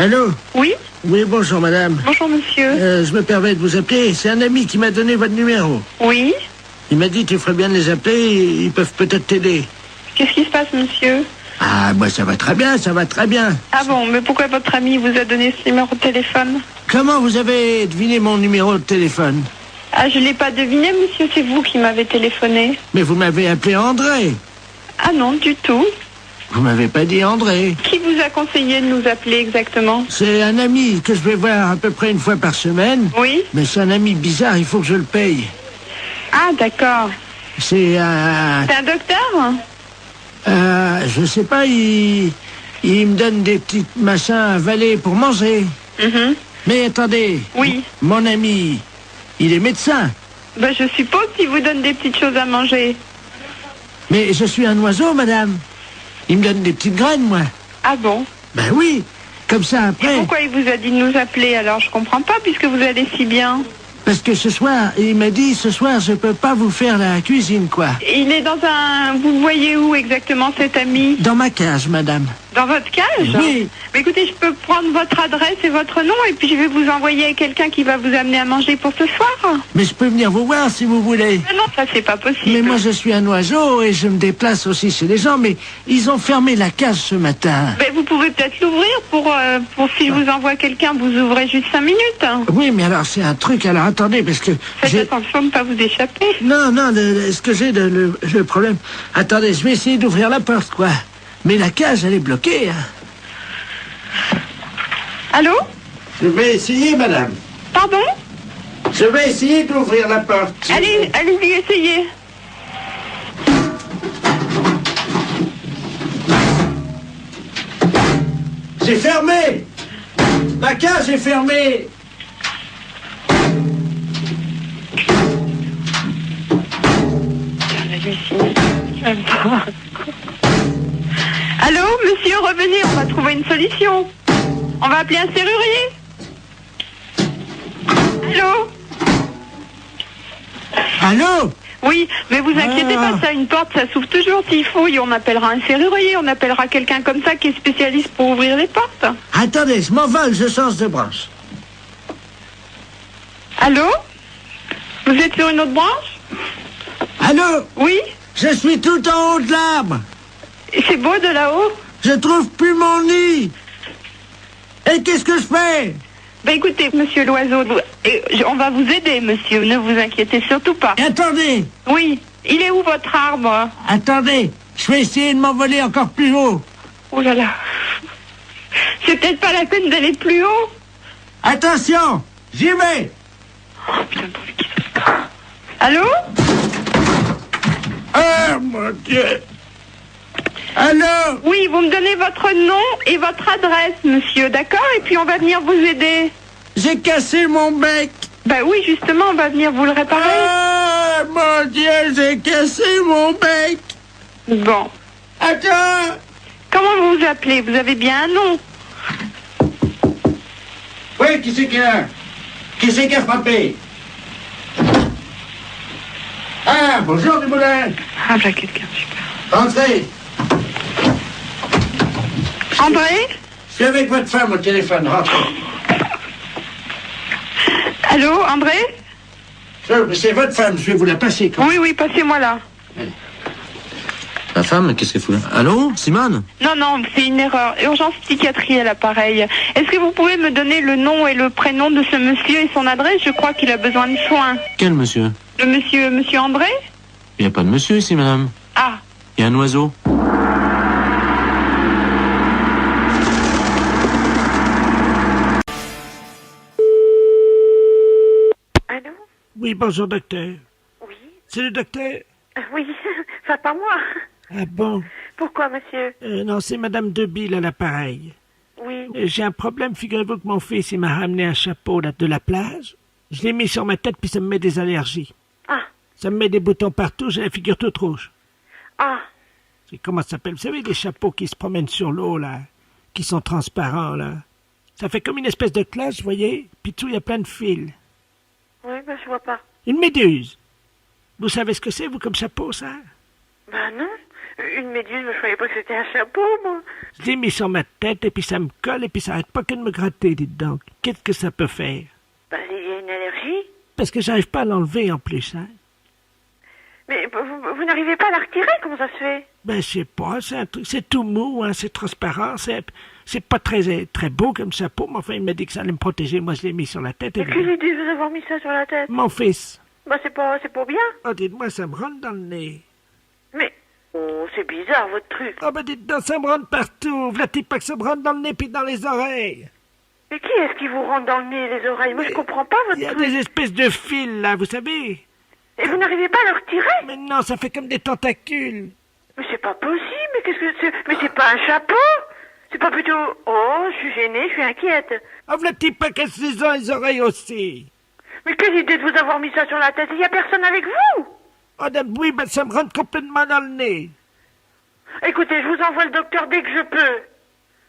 Allô? Oui? Oui, bonjour madame. Bonjour monsieur. Je me permets de vous appeler. C'est un ami qui m'a donné votre numéro. Oui? Il m'a dit tu ferais bien de les appeler, ils peuvent peut-être t'aider. Qu'est-ce qui se passe monsieur? Ah, moi ça va très bien, ça va très bien. Ah bon, mais pourquoi votre ami vous a donné ce numéro de téléphone? Comment vous avez deviné mon numéro de téléphone? Ah, je l'ai pas deviné monsieur, c'est vous qui m'avez téléphoné. Mais vous m'avez appelé André. Ah non, du tout. Vous m'avez pas dit André. Qui vous a conseillé de nous appeler exactement? C'est un ami que je vais voir à peu près une fois par semaine. Oui? Mais c'est un ami bizarre, il faut que je le paye. Ah d'accord. C'est un... C'est un docteur? je sais pas, il me donne des petits machins à avaler pour manger. Mhm. Mais attendez. Oui. Mon ami, il est médecin. Ben je suppose qu'il vous donne des petites choses à manger. Mais je suis un oiseau, madame. Il me donne des petites graines, moi. Ah bon? Ben oui. Comme ça, Et après... pourquoi il vous a dit de nous appeler alors? Je comprends pas puisque vous allez si bien. Parce que ce soir, il m'a dit, ce soir, je peux pas vous faire la cuisine, quoi. Il est dans un... Vous le voyez où exactement cet ami? Dans ma cage, madame. Dans votre cage? Oui. Mais écoutez, je peux prendre votre adresse et votre nom et puis je vais vous envoyer quelqu'un qui va vous amener à manger pour ce soir. Mais je peux venir vous voir si vous voulez. Ah non, ça c'est pas possible. Mais moi, je suis un oiseau et je me déplace aussi chez les gens, mais ils ont fermé la cage ce matin. Mais vous pouvez peut-être l'ouvrir pour si je vous envoie quelqu'un, vous ouvrez juste 5 minutes. Oui, mais alors, c'est un truc, alors attendez, parce que... Faites attention de ne pas vous échapper. Non, ce que j'ai, le problème... Attendez, je vais essayer d'ouvrir la porte, quoi. Mais la cage, elle est bloquée, hein. Allô? Je vais essayer, madame. Pardon? Je vais essayer d'ouvrir la porte. Allez-y, essayez. C'est fermé. La cage est fermée. Allô, monsieur, revenez, on va trouver une solution. On va appeler un serrurier. Allô? Allô? Oui, mais vous inquiétez pas, ça, une porte, ça s'ouvre toujours s'il fouille. On appellera un serrurier, on appellera quelqu'un comme ça qui est spécialiste pour ouvrir les portes. Attendez, je m'envole, je change de branche. Allô? Vous êtes sur une autre branche? Allô? Oui? Je suis tout en haut de l'arbre. C'est beau de là-haut? Je trouve plus mon nid. Et qu'est-ce que je fais? Ben écoutez, monsieur l'oiseau, on va vous aider, monsieur, ne vous inquiétez surtout pas. Attendez, Oui, il est où votre arbre? attendez, je vais essayer de m'envoler encore plus haut. Oh là là. C'est peut-être pas la peine d'aller plus haut. Attention, j'y vais. Oh putain, pourvu qu'il se passe. Allô? Oh mon Dieu. Allô? Oui, vous me donnez votre nom et votre adresse, monsieur, d'accord? Et puis on va venir vous aider. J'ai cassé mon bec. Ben oui, justement, on va venir vous le réparer. Oh mon Dieu, j'ai cassé mon bec. Bon. Attends. Comment vous vous appelez? Vous avez bien un nom? Oui, qui c'est qui a? Qui c'est qui a frappé? Ah, bonjour, Dumoulin. Ah, voilà quelqu'un, super. Entrez. André? Je suis avec votre femme au téléphone, rentrez. Allô, André? C'est votre femme, je vais vous la passer. Oui, oui, passez-moi là. La femme, qu'est-ce qu'elle fout là? Allô, Simone? Non, non, c'est une erreur. Urgence psychiatrie à l'appareil. Est-ce que vous pouvez me donner le nom et le prénom de ce monsieur et son adresse? Je crois qu'il a besoin de soins. Quel monsieur? Le monsieur André? Il n'y a pas de monsieur ici, madame. Ah. Il y a un oiseau. Allô? Oui, bonjour, docteur. Oui? C'est le docteur? Oui, ça pas moi. Ah bon? Pourquoi, monsieur? Non, c'est Madame Debille à l'appareil. Oui. J'ai un problème, figurez-vous que mon fils, il m'a ramené un chapeau là, de la plage. Je l'ai mis sur ma tête, puis ça me met des allergies. Ah. Ça me met des boutons partout, j'ai la figure toute rouge. Ah. C'est comment ça s'appelle? Vous savez, les chapeaux qui se promènent sur l'eau, là, qui sont transparents, là. Ça fait comme une espèce de cloche, vous voyez? Puis tout, il y a plein de fils. Oui, ben je vois pas. Une méduse. Vous savez ce que c'est, vous, comme chapeau, ça? Ben non. Une méduse, je croyais pas que c'était un chapeau, moi. Je l'ai mis sur ma tête et puis ça me colle et puis ça arrête pas que de me gratter, dites donc. Qu'est-ce que ça peut faire? Bah, il y a une allergie. Parce que j'arrive pas à l'enlever en plus, hein. Mais vous n'arrivez pas à la retirer, comment ça se fait? Ben, je sais pas, c'est un truc, c'est tout mou, hein, c'est transparent, c'est pas très beau comme chapeau, mais enfin, il m'a dit que ça allait me protéger, moi je l'ai mis sur la tête et Mais quelle idée de vous avoir mis ça sur la tête? Mon fils. Bah, c'est pas bien. Oh, dites-moi, ça me rentre dans le nez. Mais, oh, c'est bizarre, votre truc. Oh, ben, dites donc, ça me rentre partout. V'là-t-il pas que ça me rentre dans le nez puis dans les oreilles? Mais qui est-ce qui vous rentre dans le nez et les oreilles? Moi, je comprends pas Il y votre a truc. des espèces de fils, là, vous savez. Et vous n'arrivez pas à le retirer? Mais non, ça fait comme des tentacules. Mais c'est pas possible, mais qu'est-ce que c'est? Mais c'est pas un chapeau? C'est pas plutôt... Oh, je suis gênée, je suis inquiète. Oh, v'là-t-il pas que les oreilles aussi? Mais quelle idée de vous avoir mis ça sur la tête? Il y a personne avec vous? Oh, oui, ben, ça me rentre complètement dans le nez. Écoutez, je vous envoie le docteur dès que je peux.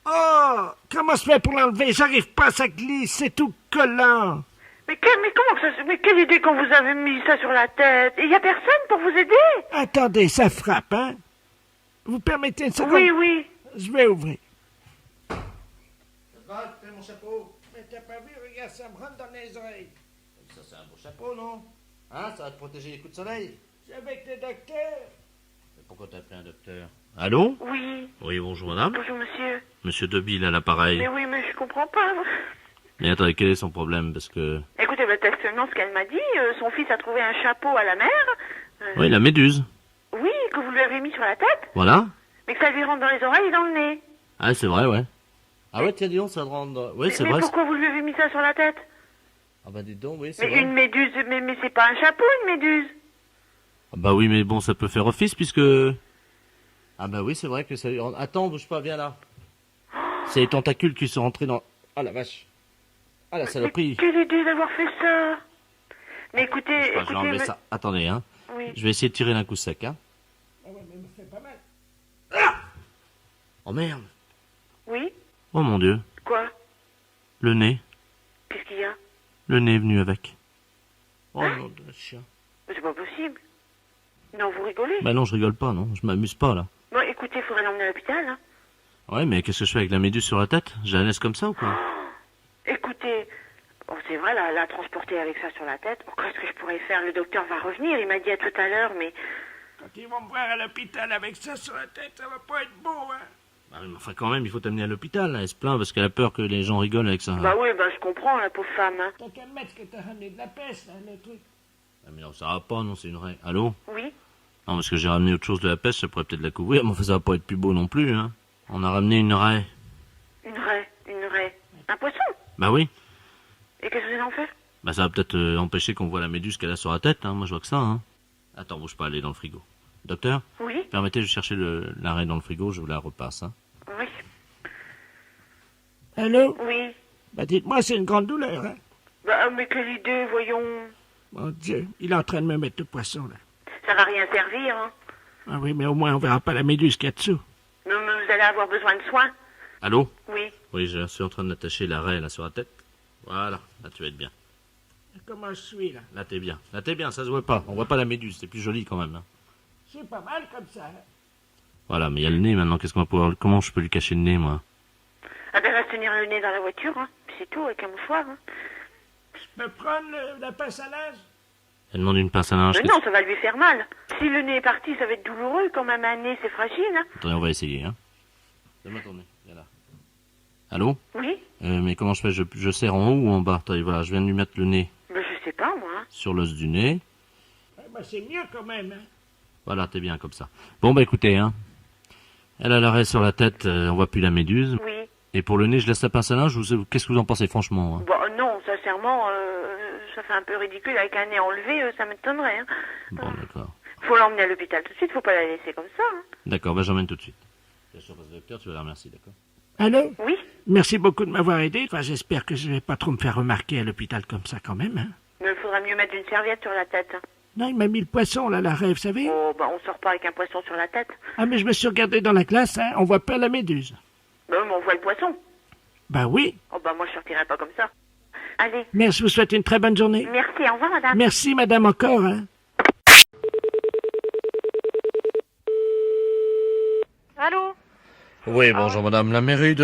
Oh, comment se fait pour l'enlever? J'arrive pas, ça glisse, c'est tout collant. Mais comment que ça se... Mais quelle idée quand vous avez mis ça sur la tête? Il y a personne pour vous aider? Attendez, ça frappe, hein? Vous permettez une seconde? Oui, oui. Je vais ouvrir. Fais mon chapeau. Mais t'as pas vu, regarde, ça me rentre dans les oreilles. Ça, c'est un beau chapeau, non? Hein, ça va te protéger les coups de soleil? Je suis avec le docteur. Mais pourquoi t'as appelé un docteur? Allô? Oui. Oui, bonjour madame. Bonjour, monsieur. Monsieur Debille à l'appareil. Mais oui, mais je comprends pas. Mais attendez, quel est son problème? Parce que... Écoutez, bah, seulement ce qu'elle m'a dit. Son fils a trouvé un chapeau à la mer. Oui, la méduse. Oui, que vous lui avez mis sur la tête. Voilà. Mais que ça lui rentre dans les oreilles et dans le nez. Ah, c'est vrai, ouais. Ah ouais, tiens, dis donc, ça te rend... Oui, c'est Mais vrai. pourquoi vous lui avez mis ça sur la tête? Ah bah dites donc, oui, c'est Mais vrai. une méduse, mais c'est pas un chapeau, une méduse. Ah bah oui, mais bon, ça peut faire office puisque... Ah bah oui, c'est vrai que ça... Attends, bouge pas, viens là. C'est les tentacules qui sont rentrés dans... Ah la vache. Ah la Mais saloperie. quelle idée d'avoir fait ça. Mais écoutez, Je sais pas, je vais enlever me- ça. Attendez, hein. Oui. Je vais essayer de tirer d'un coup sec, hein. Ah ouais, mais me fait pas mal. Oh merde. Oui. Oh mon Dieu. Quoi? Le nez. Qu'est-ce qu'il y a? Le nez est venu avec. Oh non, de chien. Mais c'est pas possible. Non, vous rigolez. Bah non, je rigole pas, non. Je m'amuse pas, là. Bon, écoutez, il faudrait l'emmener à l'hôpital. Hein. Ouais, mais qu'est-ce que je fais avec la méduse sur la tête? Je la laisse comme ça ou quoi? Écoutez, bon, c'est vrai, la transporter avec ça sur la tête. Oh, qu'est-ce que je pourrais faire? Le docteur va revenir. Il m'a dit à tout à l'heure, mais... Quand ils vont me voir à l'hôpital avec ça sur la tête, ça va pas être beau, hein? Bah oui, mais enfin quand même, il faut t'amener à l'hôpital, là. Elle se plaint parce qu'elle a peur que les gens rigolent avec ça. Bah oui, bah je comprends, la pauvre femme. Hein. T'as qu'à mettre que t'as ramené de la peste, là, le truc. Ah, mais non, ça va pas, non, c'est une raie. Allô? Oui. Non, parce que j'ai ramené autre chose de la peste, ça pourrait peut-être la couvrir, mais enfin, ça va pas être plus beau non plus, hein. On a ramené une raie. Une raie. Un poisson. Bah oui. Et qu'est-ce que vous en fait? Bah ça va peut-être empêcher qu'on voit la méduse qu'elle a sur la tête, hein. Moi, je vois que ça, hein. Attends, bouge pas, elle est dans le frigo. Docteur? Oui. Permettez, je vais chercher la raie dans le frigo, je vous la repasse, hein. Oui. Allô? Oui. Bah, dites-moi, c'est une grande douleur, hein? Bah, mais quelle idée, voyons. Mon Dieu, il est en train de me mettre le poisson, là. Ça va rien servir, hein. Ah oui, mais au moins, on verra pas la méduse qu'il y a dessous. Non, mais vous allez avoir besoin de soins. Allô? Oui. Oui, je suis en train d'attacher la raie, là, sur la tête. Voilà, là, tu vas être bien. Comment je suis, là? Là, t'es bien. Là, t'es bien, ça se voit pas. On voit pas la méduse, c'est plus joli quand même, hein. C'est pas mal comme ça, hein? Voilà, mais il y a le nez maintenant, qu'est-ce qu'on va pouvoir... Comment je peux lui cacher le nez, moi? Ah ben, elle va se tenir le nez dans la voiture, hein. Puis c'est tout, avec un mouchoir, hein. Je peux prendre la pince à linge? Elle demande une pince à linge. Mais non, ça va lui faire mal. Si le nez est parti, ça va être douloureux, quand même un nez, c'est fragile, hein. Attendez, on va essayer, hein. Donne-moi ton nez, viens là. Allô? Oui. Mais comment je fais? Je serre en haut ou en bas? Attendez, voilà, je viens de lui mettre le nez Ben, je sais pas, moi. Hein. sur l'os du nez. Bah, c'est mieux quand même, hein? Voilà, t'es bien comme ça. Bon, bah écoutez, hein. Elle a l'arrêt sur la tête, on voit plus la méduse. Oui. Et pour le nez, je laisse la pince à linge ou qu'est-ce que vous en pensez, franchement, hein? Bon, non, sincèrement, ça fait un peu ridicule avec un nez enlevé, ça m'étonnerait, hein. Bon, d'accord. Faut l'emmener à l'hôpital tout de suite, faut pas la laisser comme ça, hein. D'accord, bah j'emmène tout de suite. Bien sûr, parce que le docteur, tu vas la remercier, d'accord? Allô? Oui. Merci beaucoup de m'avoir aidé. Enfin, j'espère que je vais pas trop me faire remarquer à l'hôpital comme ça quand même, hein? Mais il faudra mieux mettre une serviette sur la tête. Hein. Non, il m'a mis le poisson, là, la rêve, vous savez? Oh, bah, on sort pas avec un poisson sur la tête. Ah, mais je me suis regardé dans la glace, hein? On voit pas la méduse. Ben, mais on voit le poisson. Bah oui. Oh, bah, moi, je sortirai pas comme ça. Allez. Mais je vous souhaite une très bonne journée. Merci, au revoir, madame. Merci, madame, encore, hein? Allô? Oui, bonjour madame, la mairie de...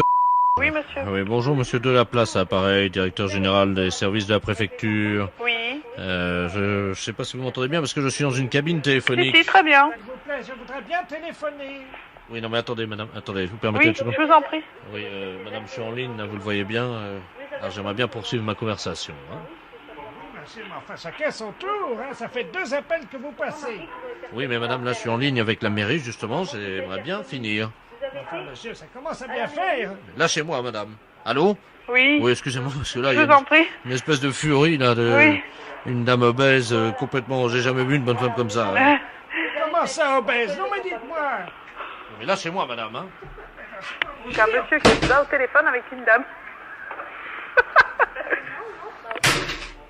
Oui, monsieur. Oui, bonjour monsieur Delaplace, appareil, directeur général des services de la préfecture. Oui. Je sais pas si vous m'entendez bien parce que je suis dans une cabine Si, téléphonique. si, très bien. S'il vous plaît, je voudrais bien téléphoner. Oui, non mais attendez madame, attendez, vous permettez Oui, une seconde? je vous en prie. Oui, madame, je suis en ligne, là, vous le voyez bien. Alors j'aimerais bien poursuivre ma conversation. Hein. Monsieur, mais enfin, chacun son tour, hein. Ça fait 2 appels que vous passez. Oui, mais madame, là, je suis en ligne avec la mairie, justement, j'aimerais bien finir. Enfin, monsieur, ça commence à bien faire. Lâchez-moi, madame. Allô? Oui. Oui, excusez-moi, parce que là, il Je y vous a en prie. une espèce de furie, là, de... Oui. Une dame obèse, complètement... J'ai jamais vu une bonne femme comme ça. Hein. Comment ça, obèse? Non, mais dites-moi. Mais lâchez-moi, madame, hein. C'est un monsieur qui est là au téléphone avec une dame.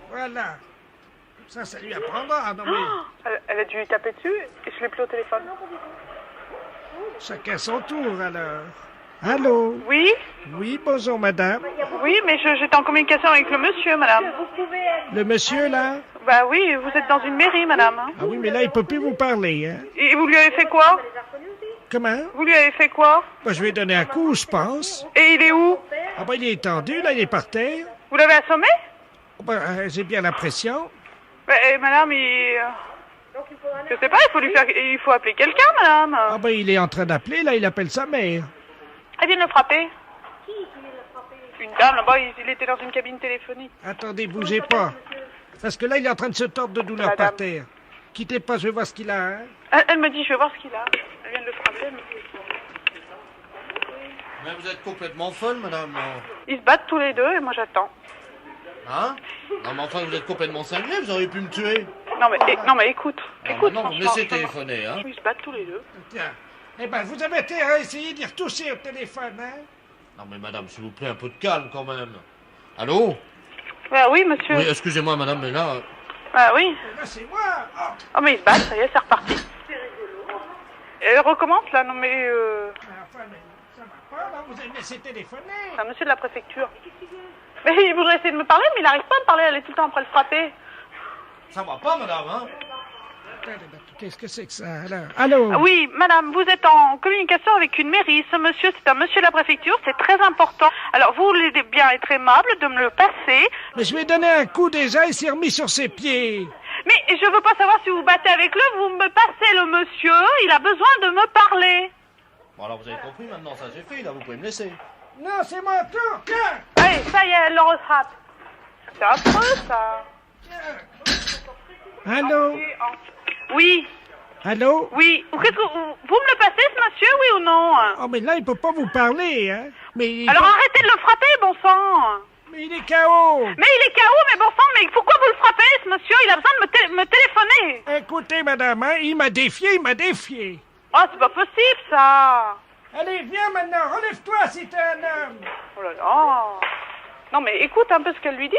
Voilà. Ça lui apprendra. Non, mais Elle a dû lui taper dessus et je l'ai plus au téléphone. chacun son tour, alors. Allô? Oui? Oui, bonjour, madame. Oui, mais j'étais en communication avec le monsieur, madame. Le monsieur, là? Bah oui, vous êtes dans une mairie, madame. Ah oui, mais là, il peut plus vous parler, hein. Et vous lui avez fait quoi? Comment? Vous lui avez fait quoi? Bah, je vais donner un coup, je pense. Et il est où? Ah bah, il est étendu, là, il est par terre. Vous l'avez assommé? Ah bah, j'ai bien l'impression. Madame, je sais pas, il faut appeler quelqu'un, madame. Ah bah, il est en train d'appeler, là, il appelle sa mère. Elle vient de le frapper. Une dame, là-bas, il était dans une cabine téléphonique. Attendez, bougez pas. Parce que là, il est en train de se tordre de douleur Madame. par terre. Quittez pas, je vais voir ce qu'il a, hein. Elle me dit, je vais voir ce qu'il a. Elle vient de le frapper. Mais vous êtes complètement folle, madame. Ils se battent tous les deux et moi j'attends. Hein? Non, mais enfin, vous êtes complètement cinglé, vous auriez pu me tuer. Non mais écoute. Alors Écoute, maintenant, vous me franchement, laissez téléphoner, hein. Ils se battent tous les deux. Tiens. Eh ben, vous avez été à essayer d'y retoucher au téléphone, hein. Non, mais madame, s'il vous plaît, un peu de calme, quand même. Allô? Bah oui, monsieur. Oui, excusez-moi, madame, mais là... Bah oui. Là, c'est moi. Oh. Oh mais ils se battent, ça y est, c'est reparti. Elle recommence là, non mais Enfin, mais ça va pas, là, vous avez laissé téléphoner. c'est un monsieur de la préfecture. Mais il voudrait essayer de me parler, mais il n'arrive pas à me parler, elle est tout le temps après le frapper. Ça va pas, madame, hein? Attendez, qu'est-ce que c'est que ça, alors? Allô? Ah oui, madame, vous êtes en communication avec une mairie. Ce monsieur, c'est un monsieur de la préfecture, c'est très important. Alors vous voulez bien être aimable de me le passer. Mais je lui ai donné un coup déjà, il s'est remis sur ses pieds. Mais je veux pas savoir si vous battez avec lui, vous me passez le monsieur, il a besoin de me parler. Bon, alors vous avez compris, maintenant, ça j'ai fait, là, vous pouvez me laisser. Non, c'est mon tour, tiens. Allez, ça y est, elle le rattrape. C'est affreux, ça. Allô? Oui, Allô? oui. Qu'est-ce que vous me le passez, ce monsieur, oui ou non? Oh, mais là, il peut pas vous parler, hein. Mais Alors arrêtez de le frapper, bon sang. Mais il est KO. Mais il est KO, mais bon sang, mais pourquoi vous le frappez, ce monsieur? Il a besoin de me téléphoner. Écoutez, madame, hein, il m'a défié. Oh, c'est pas possible, ça. Allez, viens maintenant, relève-toi si t'es un homme. Oh là là. Non, mais écoute un peu ce qu'elle lui dit.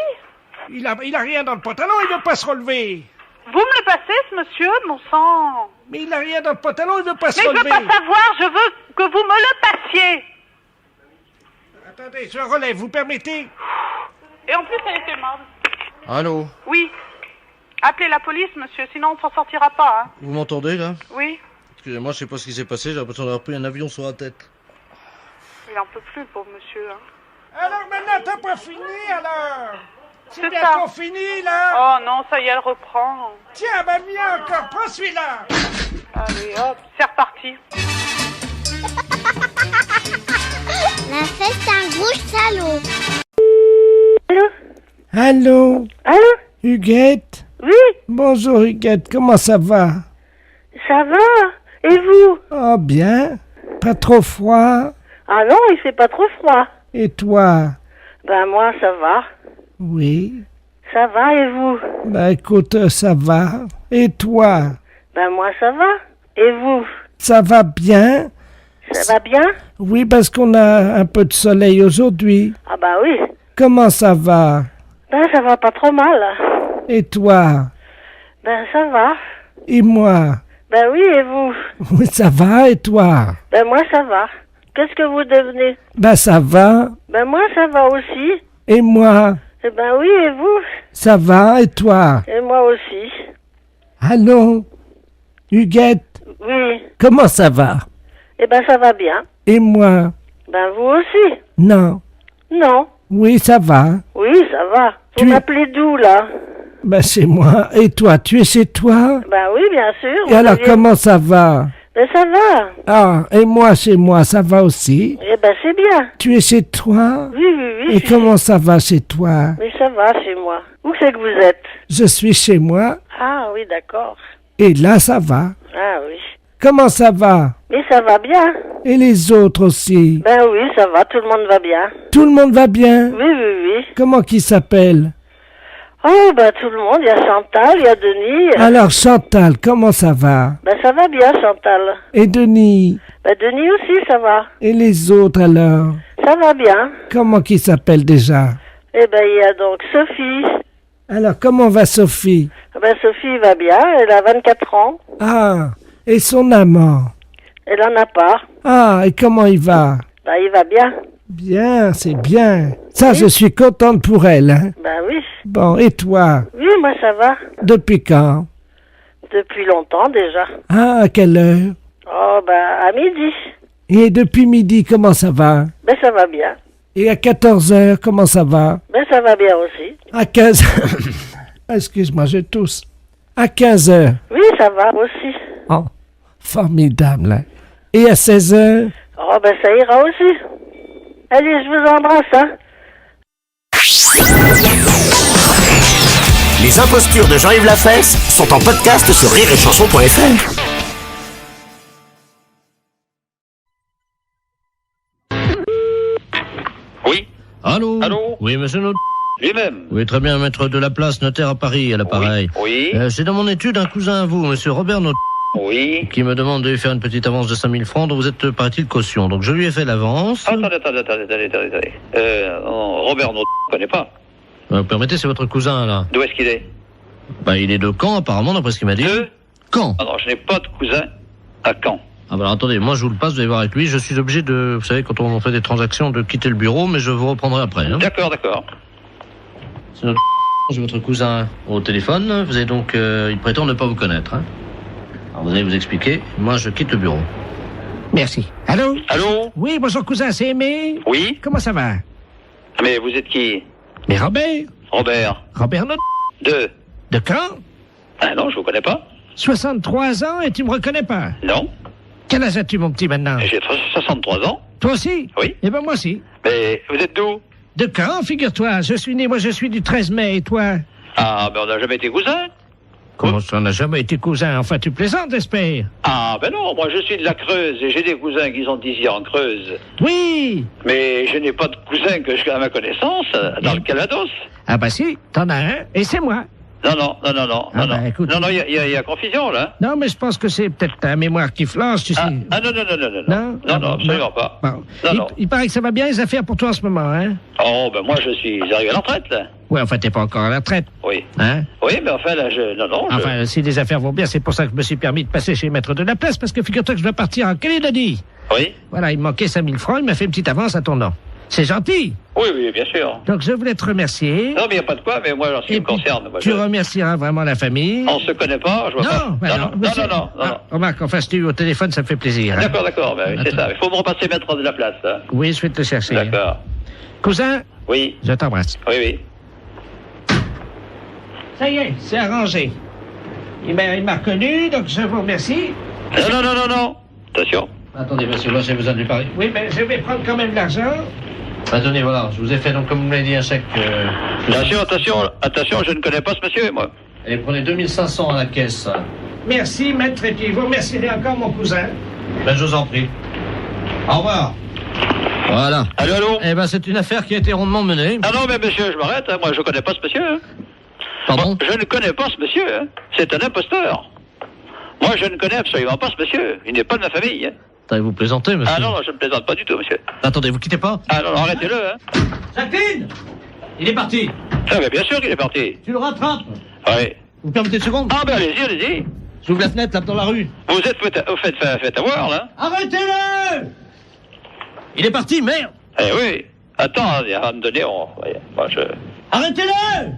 Il a rien dans le pantalon, il veut pas se relever. Vous me le passez, ce monsieur, mon sang. Mais il a rien dans le pantalon, il veut pas se Mais je veux relever. pas savoir, je veux que vous me le passiez. Attendez, je relève, vous permettez? Et en plus, elle était morte. Allô? Oui. Appelez la police, monsieur, sinon on s'en sortira pas, hein. Vous m'entendez, là? Oui. Excusez-moi, je sais pas ce qui s'est passé, j'ai l'impression d'avoir pris un avion sur la tête. Il en peut plus, le pauvre monsieur, hein. Alors maintenant, t'as pas fini, alors? C'est C'est bientôt ça. fini, là? Oh non, ça y est, elle reprend. Tiens, bah viens encore, prends celui-là. Allez, hop, c'est reparti. La fête, c'est un gros salaud. Allô? Allô? Huguette? Oui, Bonjour, Huguette, comment ça va? ça va? Et vous? Oh, bien. Pas trop froid? Ah non, il fait pas trop froid. Et toi? Ben moi, ça va. Oui. Ça va, et vous? Bah écoute, ça va. Et toi? Ben moi, ça va. Et vous? Ça va bien? Ça va bien? Oui, parce qu'on a un peu de soleil aujourd'hui. Ah bah oui. Comment ça va? Ben ça va pas trop mal. Et toi? Ben ça va. Et moi? Ben oui, et vous? Oui, ça va, et toi? Ben moi, ça va. Qu'est-ce que vous devenez? Bah ça va. Ben moi, ça va aussi. Et moi? Eh ben oui, et vous? Ça va, et toi? Et moi aussi. Allô? Huguette? Oui. Comment ça va? Eh ben, ça va bien. Et moi? Ben, vous aussi? Non. Non. Oui, ça va. Oui, ça va. Vous Tu- m'appelez d'où, là? Ben, c'est moi. Et toi, tu es chez toi? Ben oui, bien sûr. Et Vous alors, aviez- comment ça va? Ben, ça va. Ah, et moi, chez moi, ça va aussi? Eh ben, c'est bien. Tu es chez toi? Oui, oui, oui. Et comment ça va chez toi? Mais ça va chez moi. Où c'est que vous êtes? Je suis chez moi, Ah oui, d'accord. et là, ça va. Ah oui. Comment ça va? Mais ça va bien. Et les autres aussi? Ben oui, ça va, tout le monde va bien. Tout le monde va bien? Oui, oui, oui. Comment qui s'appelle? Oh, ben tout le monde, il y a Chantal, il y a Denis. Alors, Chantal, comment ça va? Ben ça va bien, Chantal. Et Denis? Ben Denis aussi, ça va. Et les autres alors? Ça va bien. Comment qui s'appelle déjà? Eh ben il y a donc Sophie. Alors, comment va Sophie? Ben Sophie va bien, elle a 24 ans. Ah, et son amant? Elle en a pas. Ah, et comment il va? Ben il va bien. Bien, c'est bien. Ça, Oui. je suis contente pour elle, hein? Ben oui. Bon, et toi? Oui, moi ça va. Depuis quand? Depuis longtemps déjà. Ah, à quelle heure? Oh ben à midi. Et depuis midi, comment ça va? Ben ça va bien. Et à 14 heures, comment ça va? Ben ça va bien aussi. À 15 Excuse-moi, je tousse. À 15 heures. Oui, ça va aussi. Oh, formidable, hein? Et à 16 heures? Oh ben ça ira aussi. Allez, je vous embrasse, hein. Les impostures de Jean-Yves Lafesse sont en podcast sur rireetchanson.fr. Oui, Allô? Allô? Oui, monsieur Not. lui-même. Oui, très bien, maître de la place, notaire à Paris, à l'appareil. Oui, C'est dans mon étude un cousin à vous, monsieur Robert Not, oui. qui me demande de lui faire une petite avance de 5000 francs dont vous êtes, paraît-il, caution. Donc je lui ai fait l'avance. Attendez. Robert, non, je connais pas. Vous permettez, c'est votre cousin, là. D'où est-ce qu'il est? Bah, il est de Caen, apparemment, d'après ce qu'il m'a dit. De Caen. Ah non, je n'ai pas de cousin à Caen. Ah bah alors, attendez, moi je vous le passe, vous allez voir avec lui. Je suis obligé de, vous savez, quand on fait des transactions, de quitter le bureau, mais je vous reprendrai après. Hein. D'accord. C'est notre j'ai votre cousin au téléphone. Vous avez donc, il prétend ne pas vous connaître. Hein. Alors vous allez vous expliquer. Moi, je quitte le bureau. Merci. Allô? Allô? Oui, bonjour cousin, c'est Aimé. Oui? Comment ça va? Mais vous êtes qui? Mais Robert? Robert. Robert Not. De De quand? Ah non, je vous connais pas. 63 ans et tu me reconnais pas? Non. Quel âge as-tu, mon petit, maintenant? J'ai 63 ans. Toi aussi? Oui. Eh ben moi aussi. Mais vous êtes d'où? De quand, figure-toi? Je suis né, moi je suis du 13 mai, et toi? Ah, ben on n'a jamais été cousins. Comment ça, on n'a jamais été cousin? Enfin, tu plaisantes, j'espère? Ah, ben non, moi je suis de la Creuse et j'ai des cousins qui sont d'ici en Creuse. Oui! Mais je n'ai pas de cousin que je, à ma connaissance dans le Calvados. Ah bah si, t'en as un, et c'est moi. Non, écoute. Non, il y a confusion, là. Non, mais je pense que c'est peut-être ta mémoire qui flanche, tu sais. Non, Non? Ah bon, absolument pas. Bon. Non. Il paraît que ça va bien les affaires pour toi en ce moment, hein? Oh, ben moi, je suis arrivé à la retraite, là. Ouais, enfin, t'es pas encore à la retraite, Oui. hein? Oui, mais enfin, là, Enfin, si les affaires vont bien, c'est pour ça que je me suis permis de passer chez Maître de la Place, parce que figure-toi que je dois partir en Calédonie. Oui. Voilà, il me manquait 5000 francs, il m'a fait une petite avance à ton nom. C'est gentil. Oui, bien sûr. Donc, je voulais te remercier. Non, mais il n'y a pas de quoi, mais moi, en ce qui Et me puis, concerne, moi, tu remercieras vraiment la famille. on se connaît pas, je vois pas. Non. Ah, remarque, enfin, si tu es au téléphone, ça me fait plaisir. Hein? D'accord, ben, c'est ça. Il faut me repasser Maître de la Place, hein. Oui, je vais te le chercher. D'accord. Cousin, Oui, je t'embrasse. oui. Ça y est, c'est arrangé. Il m'a reconnu, donc je vous remercie. Non. Attention. Attendez, monsieur, moi j'ai besoin de lui parler. Oui, mais je vais prendre quand même l'argent. Attendez, voilà, je vous ai fait, donc, comme vous m'avez dit, un chèque. Attention, je ne connais pas ce monsieur, moi. Allez, prenez 2500 à la caisse. Merci, maître, et puis vous remercierez encore mon cousin. Ben, je vous en prie. Au revoir. Voilà. Allô? Eh ben, c'est une affaire qui a été rondement menée. Ah non, mais monsieur, je m'arrête, hein. Moi, je connais pas ce monsieur, hein. Pardon? Moi, je ne connais pas ce monsieur, hein. C'est un imposteur. Moi, je ne connais absolument pas ce monsieur. Il n'est pas de ma famille, hein. Attendez, vous plaisantez, monsieur? Ah non, je ne plaisante pas du tout, monsieur. Attendez, vous quittez pas? Ah non, arrêtez-le, hein. Jacqueline! Il est parti. Ah, mais bien sûr qu'il est parti. Tu le rattrapes. Oui. Vous permettez une seconde? Ah, ben allez-y. J'ouvre la fenêtre, là, dans la rue. Vous êtes fait avoir, là. Arrêtez-le! Il est parti, merde! Eh oui. Attends, à un moment donné, moi, Arrêtez-le!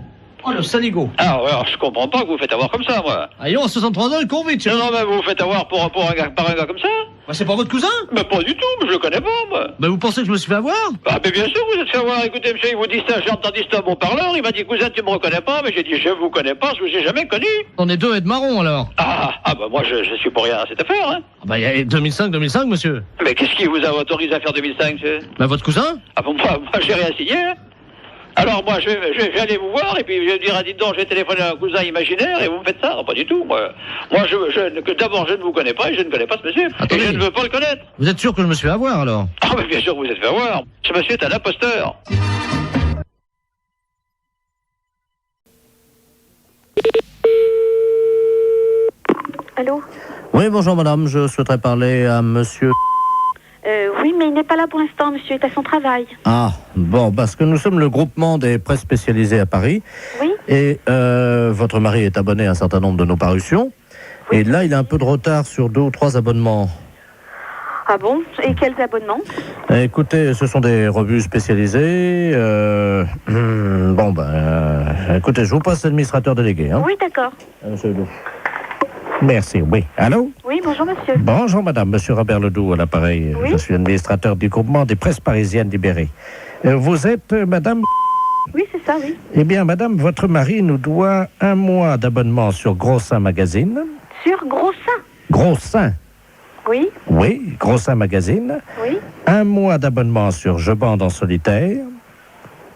Oh, le saligo. Ah, alors, je comprends pas que vous faites avoir comme ça, moi. Allons, à 63 ans, le Corvitch. Non, mais vous vous faites avoir par un gars comme ça? Bah, c'est pas votre cousin? Bah, pas du tout, je le connais pas, moi. Bah, vous pensez que je me suis fait avoir? Ah, mais bien sûr, vous êtes fait avoir. Écoutez, monsieur, il vous dit ça, j'ai entendu ça à mon parleur. Il m'a dit, cousin, tu me reconnais pas? Mais j'ai dit, je vous connais pas, je vous ai jamais connu. On est deux et de marron, alors. Bah, moi, je suis pour rien à cette affaire, hein. Bah, il y a 2005, monsieur. Mais qu'est-ce qui vous a autorisé à faire 2005, monsieur? Bah, votre cousin? Ah, bon, moi, j'ai rien signé, hein. Alors, moi, je vais aller vous voir, et puis je vais dire, dites donc, j'ai téléphoné à un cousin imaginaire, et vous me faites ça? Pas du tout, moi. Moi, d'abord, je ne vous connais pas, et je ne connais pas ce monsieur. Attendez. Et je ne veux pas le connaître. Vous êtes sûr que je me suis fait avoir, alors? Ah, mais bien sûr que vous êtes fait avoir. Ce monsieur est un imposteur. Allô? Oui, bonjour madame, je souhaiterais parler à monsieur... Oui, mais il n'est pas là pour l'instant, monsieur est à son travail. Ah, bon, parce que nous sommes le groupement des presses spécialisées à Paris. Oui. Et votre mari est abonné à un certain nombre de nos parutions. Oui. Et là, il a un peu de retard sur 2 ou 3 abonnements. Ah bon? Et quels abonnements? Écoutez, ce sont des revues spécialisées. Écoutez, je vous passe l'administrateur délégué. Hein. Oui, d'accord. Monsieur Ledoux. Merci, oui. Allô? Oui, bonjour, monsieur. Bonjour, madame. Monsieur Robert Ledoux à l'appareil. Oui. Je suis administrateur du groupement des presses parisiennes libérées. Vous êtes, madame? Oui, c'est ça, oui. Eh bien, madame, votre mari nous doit 1 mois d'abonnement sur Grossin Magazine. Sur Grossin? Grossin? Oui. Oui, Grossin Magazine. Oui. 1 mois d'abonnement sur Je bande en solitaire.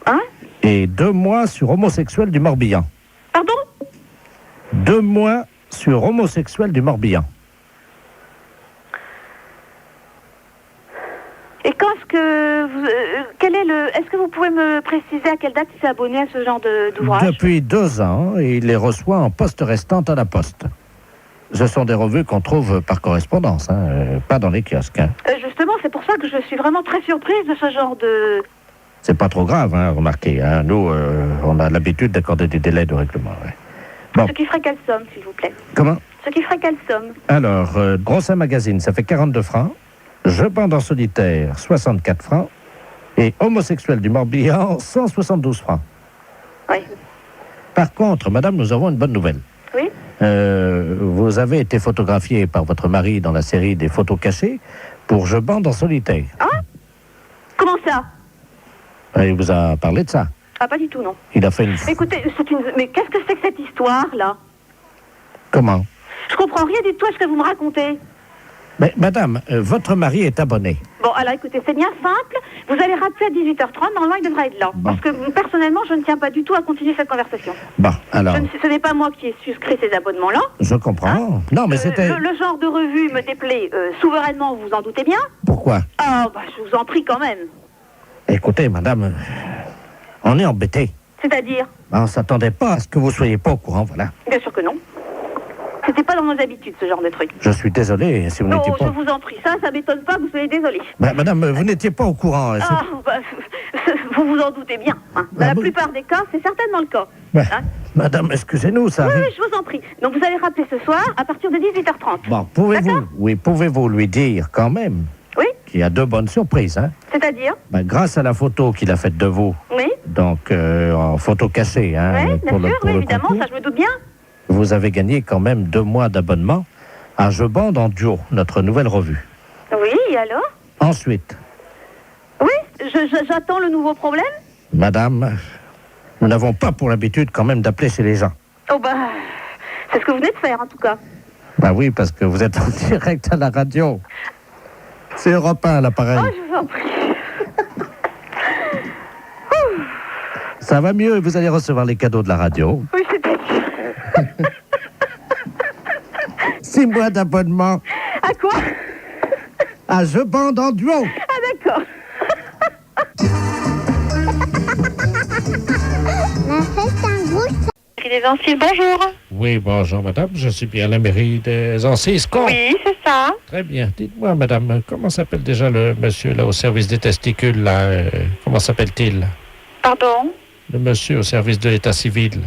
Hein? Et 2 mois sur Homosexuel du Morbihan. Pardon? 2 mois sur Homosexuel du Morbihan. Et quand est-ce que est-ce que vous pouvez me préciser à quelle date il s'est abonné à ce genre d'ouvrage? Depuis 2 ans, et il les reçoit en poste restante à la poste. Ce sont des revues qu'on trouve par correspondance, pas dans les kiosques. Justement, c'est pour ça que je suis vraiment très surprise de ce genre de... C'est pas trop grave, remarquez. Nous, on a l'habitude d'accorder des délais de règlement. Ouais. Bon. Ce qui ferait quelle somme, s'il vous plaît? Comment? Ce qui ferait quelle somme? Alors, Grossin Magazine, ça fait 42 francs. Je bande en solitaire, 64 francs. Et Homosexuel du Morbihan, 172 francs. Oui. Par contre, madame, nous avons une bonne nouvelle. Oui. Vous avez été photographiée par votre mari dans la série des photos cachées pour Je bande en solitaire. Ah? Comment ça? Il vous a parlé de ça? Ah, pas du tout, non. Il a fait une... Écoutez, mais qu'est-ce que c'est que cette histoire-là? Comment? Je comprends rien du tout à ce que vous me racontez. Mais madame, votre mari est abonné. Bon, alors écoutez, c'est bien simple. Vous allez rappeler à 18h30, normalement il devrait être là. Bon. Parce que personnellement, je ne tiens pas du tout à continuer cette conversation. Bon, alors... Ce n'est pas moi qui ai souscrit ces abonnements-là. Je comprends. Non, mais c'était... Le genre de revue me déplaît souverainement, vous vous en doutez bien. Pourquoi? Ah, bah je vous en prie quand même. Écoutez, madame, on est embêtés. C'est-à-dire? On s'attendait pas à ce que vous soyez pas au courant, voilà. Bien sûr que non. C'était pas dans nos habitudes, ce genre de truc. Je suis désolé si vous Non, n'étiez pas... je vous en prie, ça m'étonne pas que vous soyez désolé. Madame, vous n'étiez pas au courant. Ah, bah, vous vous en doutez bien. Hein. Dans la plupart des cas, c'est certainement le cas. Hein. Madame, excusez-nous, ça arrive. Oui, je vous en prie. Donc vous allez rappeler ce soir à partir de 18h30. Bon, pouvez-vous lui dire quand même qu'il y a 2 bonnes surprises, hein? C'est-à-dire? Grâce à la photo qu'il a faite de vous. Oui. Donc, en photo cachée, hein? Oui, bien sûr, oui, évidemment, concours, ça je me doute bien. vous avez gagné quand même 2 mois d'abonnement à Je bande en duo, notre nouvelle revue. Oui, et alors? Ensuite. Oui, j'attends le nouveau problème. Madame, nous n'avons pas pour l'habitude quand même d'appeler chez les gens. Oh bah, c'est ce que vous venez de faire en tout cas. Oui, parce que vous êtes en direct à la radio. C'est Europe 1 à l'appareil. Oh, je vous en prie. Ça va mieux, vous allez recevoir les cadeaux de la radio. Oui, c'est-à-dire 6 mois d'abonnement. À quoi? À Je bande en duo. Ah d'accord. La fête un gros Les Ancises, bonjour. Oui, bonjour madame, je suis bien à la mairie des Ancises. Oui, c'est ça. Très bien. Dites-moi madame, comment s'appelle déjà le monsieur là au service des testicules là comment s'appelle-t-il? Pardon? Le monsieur au service de l'état civil.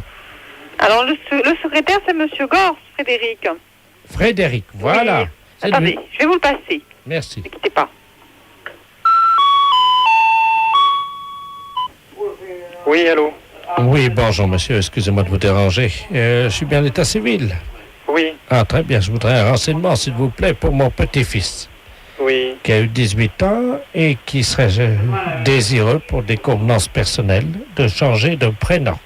Alors, le secrétaire, c'est Monsieur Gors, Frédéric. Frédéric, voilà. Oui. Attendez, lui. je vais vous le passer. Merci. Ne quittez pas. Oui, allô? Oui, bonjour monsieur, excusez-moi de vous déranger. Je suis bien à l'état civil. Oui, Ah, très bien, je voudrais un renseignement, s'il vous plaît, pour mon petit-fils, oui. qui a eu 18 ans et qui serait désireux, pour des convenances personnelles, de changer de prénom.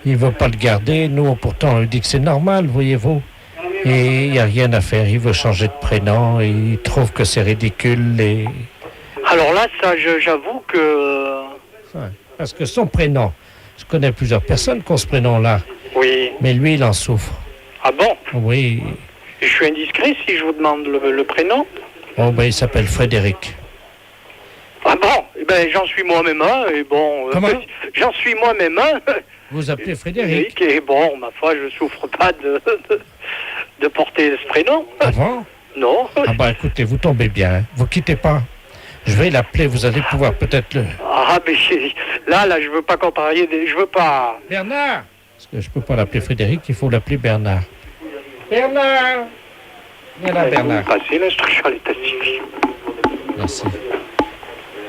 Il ne veut pas le garder, nous, pourtant, on lui dit que c'est normal, voyez-vous. Et il n'y a rien à faire, il veut changer de prénom, et il trouve que c'est ridicule, et... Alors là, ça, j'avoue que... Ouais, parce que son prénom, je connais plusieurs personnes qui ont ce prénom-là, Oui. mais lui, il en souffre. Ah bon? Oui. Je suis indiscret si je vous demande le prénom? Oh, ben, il s'appelle Frédéric. Ah bon? Eh ben, j'en suis moi-même un, et bon... Comment? J'en suis moi-même un. Vous appelez Frédéric? Et bon, ma foi, je souffre pas de porter ce prénom. Ah bon? Non. Ah bah écoutez, vous tombez bien, hein. Vous quittez pas. Je vais l'appeler, vous allez pouvoir peut-être le... Ah, mais là, je veux pas contrarier, je veux pas... Bernard! Parce que je peux pas l'appeler Frédéric, il faut l'appeler Bernard. Bernard! Viens là, Bernard. Passer l'instruction à l'état civil. Merci.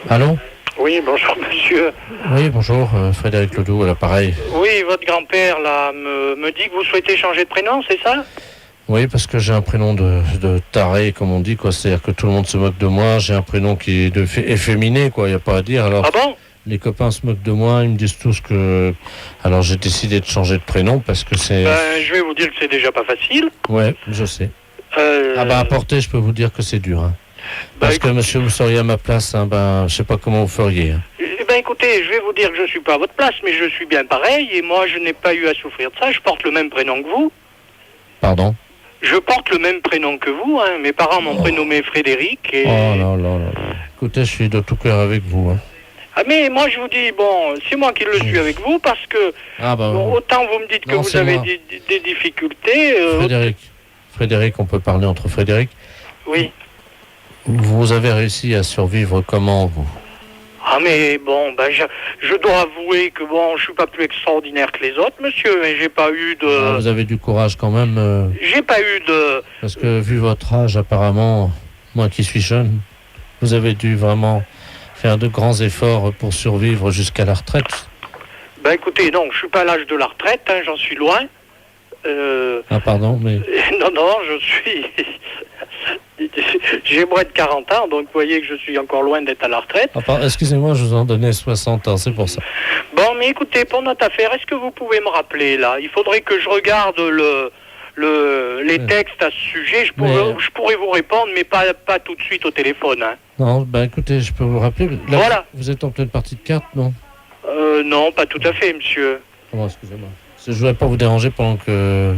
Allô? Oui, bonjour, monsieur. Oui, bonjour, Frédéric Ledoux, à l'appareil. Oui, votre grand-père, là, me dit que vous souhaitez changer de prénom, c'est ça? Oui, parce que j'ai un prénom de taré, comme on dit, quoi. C'est-à-dire que tout le monde se moque de moi. J'ai un prénom qui est efféminé, quoi. Il n'y a pas à dire. Alors, ah bon? Les copains se moquent de moi. Ils me disent tous que... Alors, j'ai décidé de changer de prénom parce que c'est... Ben, je vais vous dire que c'est déjà pas facile. Ouais, je sais. Ah bah, à porter, je peux vous dire que c'est dur. Hein. Parce que, monsieur, vous seriez à ma place, hein, ben, je sais pas comment vous feriez. Hein. Eh ben, écoutez, je vais vous dire que je suis pas à votre place, mais je suis bien pareil. Et moi, je n'ai pas eu à souffrir de ça. Je porte le même prénom que vous. Pardon? Je porte le même prénom que vous, hein. Mes parents m'ont prénommé Frédéric et... Oh là là là. Écoutez, je suis de tout cœur avec vous. Hein. Ah mais moi je vous dis, bon, c'est moi qui le suis avec vous parce que... Ah bah, bon, autant vous me dites que non, vous avez moi. des difficultés... Frédéric, on peut parler entre Frédéric. Oui. Vous avez réussi à survivre comment, vous? Ah mais bon, ben je dois avouer que bon, je suis pas plus extraordinaire que les autres, monsieur, mais j'ai pas eu de... Ah, vous avez du courage quand même. J'ai pas eu de... Parce que vu votre âge, apparemment, moi qui suis jeune, vous avez dû vraiment faire de grands efforts pour survivre jusqu'à la retraite. Ben écoutez, non, je suis pas à l'âge de la retraite, hein, j'en suis loin. Ah pardon, mais... Non, je suis... J'ai moins de 40 ans, donc vous voyez que je suis encore loin d'être à la retraite. Ah, excusez-moi, je vous en donnais 60 ans, c'est pour ça. Bon, mais écoutez, pour notre affaire, est-ce que vous pouvez me rappeler, là? Il faudrait que je regarde les textes à ce sujet. Je pourrais vous répondre, mais pas tout de suite au téléphone. Hein. Non, ben écoutez, je peux vous rappeler. Là, voilà. Vous êtes en pleine partie de cartes, non? Non, pas tout à fait, monsieur. Comment, excusez-moi. Je voudrais pas vous déranger pendant que...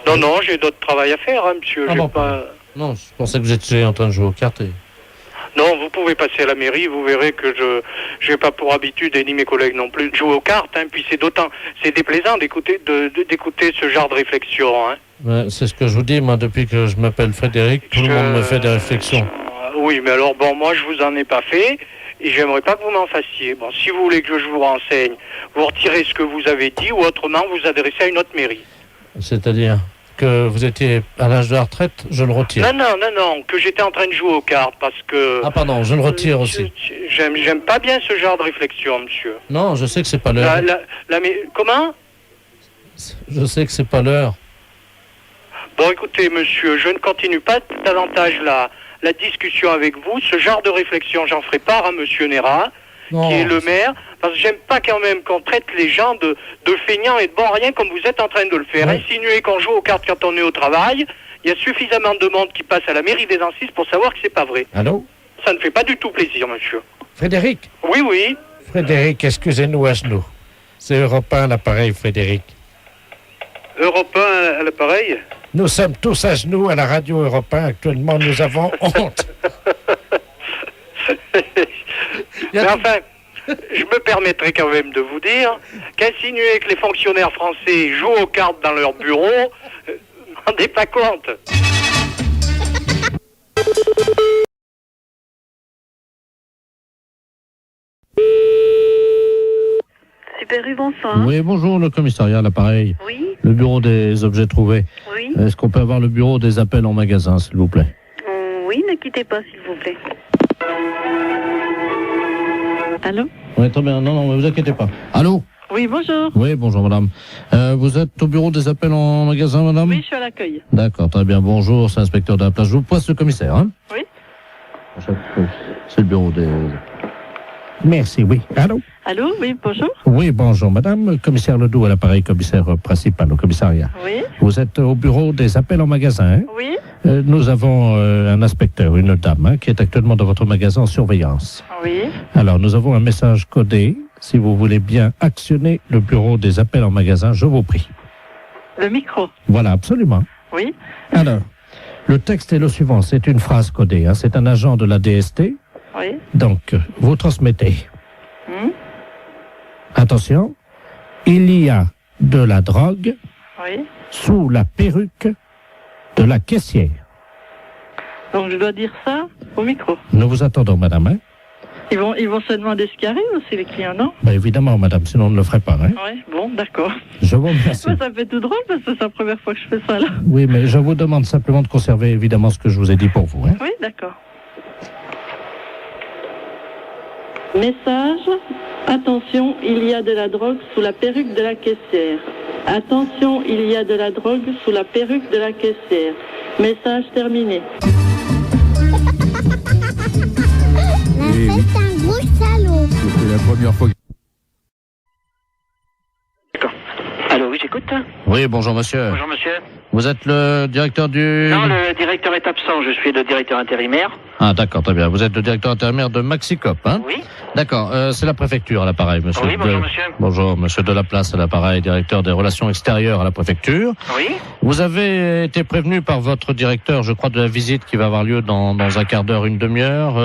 Non, j'ai d'autres travail à faire, hein, monsieur. Bon, pas... Non, je pensais que vous étiez en train de jouer aux cartes et... Non, vous pouvez passer à la mairie, vous verrez que je n'ai pas pour habitude, et ni mes collègues non plus, de jouer aux cartes, hein, puis c'est déplaisant d'écouter ce genre de réflexion, hein. Ouais, c'est ce que je vous dis, moi, depuis que je m'appelle Frédéric, tout le monde me fait des réflexions. Oui, mais alors, bon, moi, je vous en ai pas fait, et j'aimerais pas que vous m'en fassiez. Bon, si vous voulez que je vous renseigne, vous retirez ce que vous avez dit, ou autrement, vous adressez à une autre mairie. C'est-à-dire que vous étiez à l'âge de la retraite, je le retire. Non, que j'étais en train de jouer aux cartes, parce que... Ah pardon, je le retire aussi. J'aime pas bien ce genre de réflexion, monsieur. Non, je sais que c'est pas l'heure. Comment? Je sais que c'est pas l'heure. Bon, écoutez, monsieur, je ne continue pas davantage la discussion avec vous. Ce genre de réflexion, j'en ferai part à monsieur Néra, qui est le maire, parce que j'aime pas quand même qu'on traite les gens de feignants et de bons rien comme vous êtes en train de le faire. Ouais. Insinuer qu'on joue aux cartes quand on est au travail, il y a suffisamment de monde qui passe à la mairie des Ancises pour savoir que c'est pas vrai. Allô? Ça ne fait pas du tout plaisir, monsieur. Frédéric? Oui. Frédéric, excusez-nous à genoux. C'est Europe 1 à l'appareil, Frédéric. Europe 1 à l'appareil? Nous sommes tous à genoux à la radio Europe 1. Actuellement, nous avons honte. Mais enfin, je me permettrai quand même de vous dire qu'insinuer que les fonctionnaires français jouent aux cartes dans leur bureau, m'en rendez pas compte. Super U, bonsoir. Oui, bonjour, le commissariat à l'appareil. Oui. Le bureau des objets trouvés. Oui. Est-ce qu'on peut avoir le bureau des appels en magasin, s'il vous plaît? Oui, ne quittez pas, s'il vous plaît. Allô? Oui, très bien. Non, mais vous inquiétez pas. Allô? Oui. Oui, bonjour. Oui, bonjour madame. Vous êtes au bureau des appels en magasin, madame? Oui, je suis à l'accueil. D'accord, très bien. Bonjour, c'est l'inspecteur de la place. Je vous passe le commissaire, hein? Oui. C'est le bureau des... Merci, oui. Allô? Allô, oui, bonjour. Oui, bonjour madame. Commissaire Ledoux à l'appareil, commissaire principal au commissariat. Oui. Vous êtes au bureau des appels en magasin, hein? Oui. Nous avons un inspecteur, une dame, hein, qui est actuellement dans votre magasin en surveillance. Oui. Alors, nous avons un message codé. Si vous voulez bien actionner le bureau des appels en magasin, je vous prie. Le micro. Voilà, absolument. Oui. Alors, le texte est le suivant. C'est une phrase codée, hein. C'est un agent de la DST. Oui. Donc, vous transmettez. Hmm. Attention, il y a de la drogue Oui. sous la perruque de la caissière. Donc, je dois dire ça au micro. Nous vous attendons, madame, hein? Ils vont se demander ce qui arrive aussi, les clients, non? Ben évidemment, madame, sinon on ne le ferait pas, hein? Oui, bon, d'accord. Je vous remercie. Ouais, ça fait tout drôle parce que c'est la première fois que je fais ça, là. Oui, mais je vous demande simplement de conserver évidemment ce que je vous ai dit pour vous, hein? Oui, d'accord. Message. Attention, il y a de la drogue sous la perruque de la caissière. Attention, il y a de la drogue sous la perruque de la caissière. Message terminé. La fête, un gros salaud. C'est la première fois que... Allô, oui, j'écoute. Oui, bonjour monsieur. Bonjour, monsieur. Vous êtes le directeur du... Non, le directeur est absent. Je suis le directeur intérimaire. Ah d'accord, très bien. Vous êtes le directeur intérimaire de Maxicop, hein? Oui. D'accord, c'est la préfecture à l'appareil, monsieur. Oui, bonjour, monsieur. Bonjour, monsieur Delaplace à l'appareil, directeur des relations extérieures à la préfecture. Oui. Vous avez été prévenu par votre directeur, je crois, de la visite qui va avoir lieu dans un quart d'heure, une demi-heure.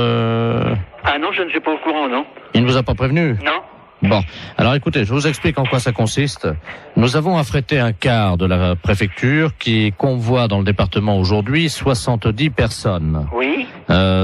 Ah non, je ne suis pas au courant, non. Il ne vous a pas prévenu? Non. Bon, alors écoutez, je vous explique en quoi ça consiste. Nous avons affrété un car de la préfecture qui convoie dans le département aujourd'hui 70 personnes. Oui.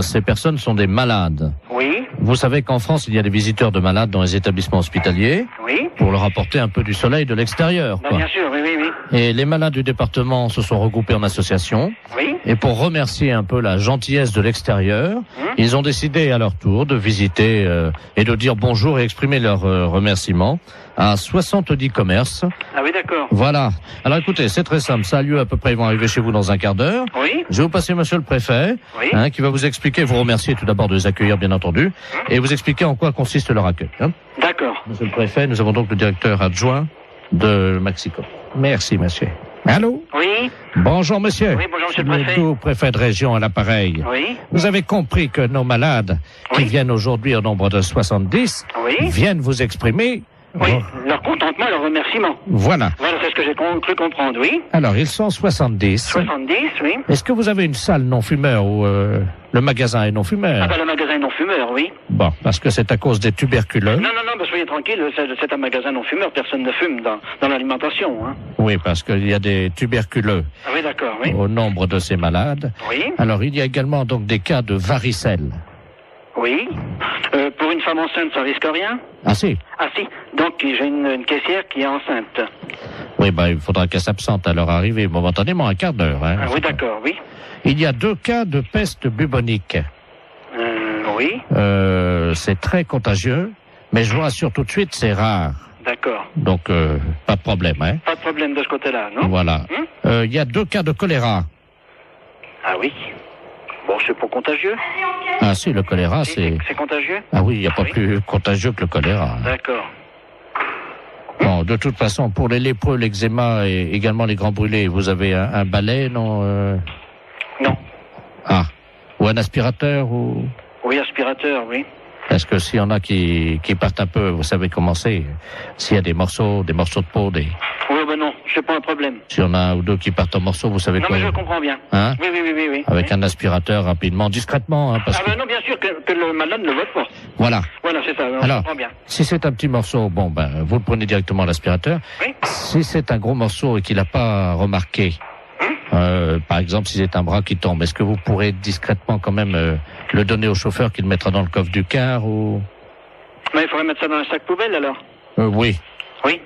Ces personnes sont des malades. Oui. Vous savez qu'en France, il y a des visiteurs de malades dans les établissements hospitaliers. Oui. Pour leur apporter un peu du soleil de l'extérieur. Ben, bien sûr, oui, oui, oui. Et les malades du département se sont regroupés en association. Oui. Et pour remercier un peu la gentillesse de l'extérieur, ils ont décidé à leur tour de visiter et de dire bonjour et exprimer leur remerciement à 70 commerces. Ah oui, d'accord. Voilà. Alors écoutez, c'est très simple. Ça a lieu à peu près, ils vont arriver chez vous dans un quart d'heure. Oui. Je vais vous passer monsieur le préfet, Oui. qui va vous expliquer, vous remercier tout d'abord de les accueillir, bien entendu, et vous expliquer en quoi consiste leur accueil. Hein. D'accord. Monsieur le préfet, nous avons donc le directeur adjoint de Maxicop. Merci, monsieur. Allô? Oui. Bonjour, monsieur. Oui, bonjour, monsieur le préfet. Tout préfet de région à l'appareil. Oui. Vous avez compris que nos malades, qui viennent aujourd'hui au nombre de 70, viennent vous exprimer... Oui, leur contentement et leur remerciement. Voilà. Voilà, c'est ce que j'ai cru comprendre, oui. Alors, ils sont 70. 70, oui. Est-ce que vous avez une salle non-fumeur où le magasin est non-fumeur? Ah ben, le magasin est non-fumeur, oui. Bon, parce que c'est à cause des tuberculeux. Non, ben, soyez tranquille, c'est un magasin non-fumeur, personne ne fume dans l'alimentation, hein. Oui, parce qu'il y a des tuberculeux Ah oui, d'accord, oui. au nombre de ces malades. Oui. Alors, il y a également donc des cas de varicelle. Oui. Pour une femme enceinte, ça risque rien? Ah si. Ah si. Donc, j'ai une caissière qui est enceinte. Oui, il faudra qu'elle s'absente à leur arrivée momentanément, un quart d'heure. Hein, ah oui, d'accord, oui. Il y a 2 cas de peste bubonique. Oui. C'est très contagieux, mais je vous rassure tout de suite, c'est rare. D'accord. Donc, pas de problème, hein. Pas de problème de ce côté-là, non? Voilà. Il y a 2 cas de choléra. Ah oui. Bon, c'est pas contagieux. Ah si, le choléra, c'est... C'est contagieux? Ah oui, il n'y a pas plus contagieux que le choléra. D'accord. Bon, de toute façon, pour les lépreux, l'eczéma et également les grands brûlés, vous avez un balai, non Non. Ah. Ou un aspirateur ou... Oui, aspirateur, oui. Parce que s'il y en a qui partent un peu, vous savez comment c'est. S'il y a des morceaux de peau, Oui, ben non, c'est pas un problème. S'il y en a un ou 2 qui partent en morceaux, vous savez non, quoi. Non, mais je comprends bien. Hein? Oui. Avec un aspirateur rapidement, discrètement, hein, parce ben non, bien sûr que le malade ne le vote pas. Voilà. Voilà, c'est ça, on Alors, comprend bien. si c'est un petit morceau, vous le prenez directement à l'aspirateur. Oui. Si c'est un gros morceau et qu'il n'a pas remarqué, par exemple, si c'est un bras qui tombe, est-ce que vous pourrez discrètement quand même le donner au chauffeur qui le mettra dans le coffre du car ou... Mais il faudrait mettre ça dans un sac poubelle, alors. Oui. Oui.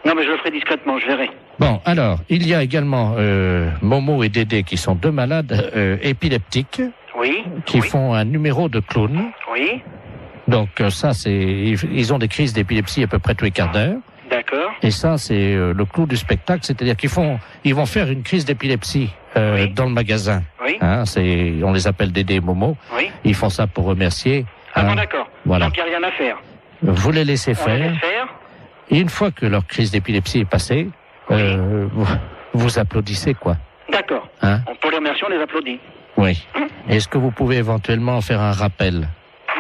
Non, mais je le ferai discrètement, je verrai. Bon, alors, il y a également Momo et Dédé qui sont 2 malades épileptiques. Oui. Qui font un numéro de clown. Oui. Donc ça, ils ont des crises d'épilepsie à peu près tous les quarts d'heure. D'accord. Et ça, c'est le clou du spectacle, c'est-à-dire ils vont faire une crise d'épilepsie dans le magasin. Oui. Hein, on les appelle Dédé et Momo. Oui. Ils font ça pour remercier. Ah bon, d'accord. Voilà. Donc il n'y a rien à faire. Vous les laissez On les faire. laisse faire. Et une fois que leur crise d'épilepsie est passée, vous applaudissez, quoi. D'accord. Hein? Pour les remercier, on les applaudit. Oui. Est-ce que vous pouvez éventuellement faire un rappel?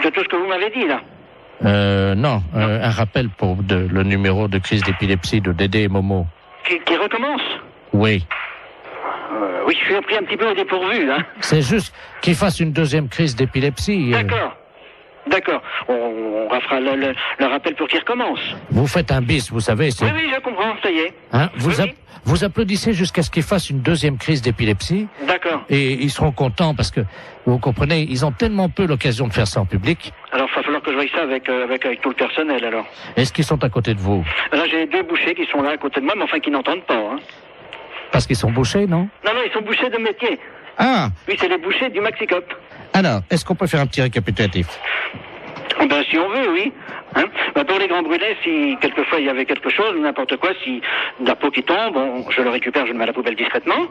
De tout ce que vous m'avez dit, là. Non, un rappel pour le numéro de crise d'épilepsie de Dédé et Momo. Qui recommence? Oui. Oui, je suis pris un petit peu au dépourvu, hein. C'est juste qu'ils fassent une deuxième crise d'épilepsie. D'accord. On fera le rappel pour qu'il recommence. Vous faites un bis, vous savez. Oui, je comprends, ça y est. Hein, vous applaudissez jusqu'à ce qu'ils fassent une deuxième crise d'épilepsie. D'accord. Et ils seront contents parce que, vous comprenez, ils ont tellement peu l'occasion de faire ça en public. Alors, il va falloir que je voie ça avec tout le personnel, alors. Est-ce qu'ils sont à côté de vous? Là, j'ai 2 bouchers qui sont là à côté de moi, mais enfin qui n'entendent pas, hein. Parce qu'ils sont bouchés, non? Non, ils sont bouchers de métier. Ah! Oui, c'est les bouchers du Maxicop. Alors, est-ce qu'on peut faire un petit récapitulatif? Ben, si on veut, oui. Hein, pour les grands brûlés, si quelquefois il y avait quelque chose, n'importe quoi, si de la peau qui tombe, je le récupère, je le mets à la poubelle discrètement.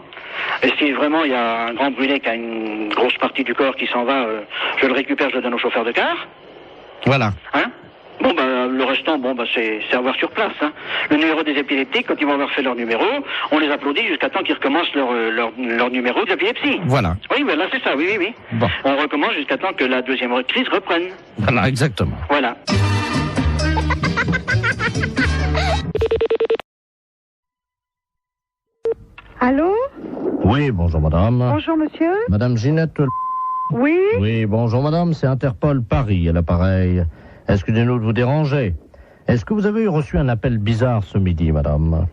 Et si vraiment il y a un grand brûlé qui a une grosse partie du corps qui s'en va, je le récupère, je le donne au chauffeur de car. Voilà. Hein? Bon, le restant, c'est à voir sur place. Hein. Le numéro des épileptiques, quand ils vont avoir fait leur numéro, on les applaudit jusqu'à temps qu'ils recommencent leur numéro d'épilepsie. Voilà. Oui, là c'est ça, oui. Bon. On recommence jusqu'à temps que la deuxième crise reprenne. Voilà, exactement. Voilà. Allô? Oui, bonjour madame. Bonjour monsieur. Madame Ginette. Oui? Oui, bonjour madame, c'est Interpol Paris à l'appareil. Excusez-nous de vous déranger. Est-ce que vous avez reçu un appel bizarre ce midi, madame?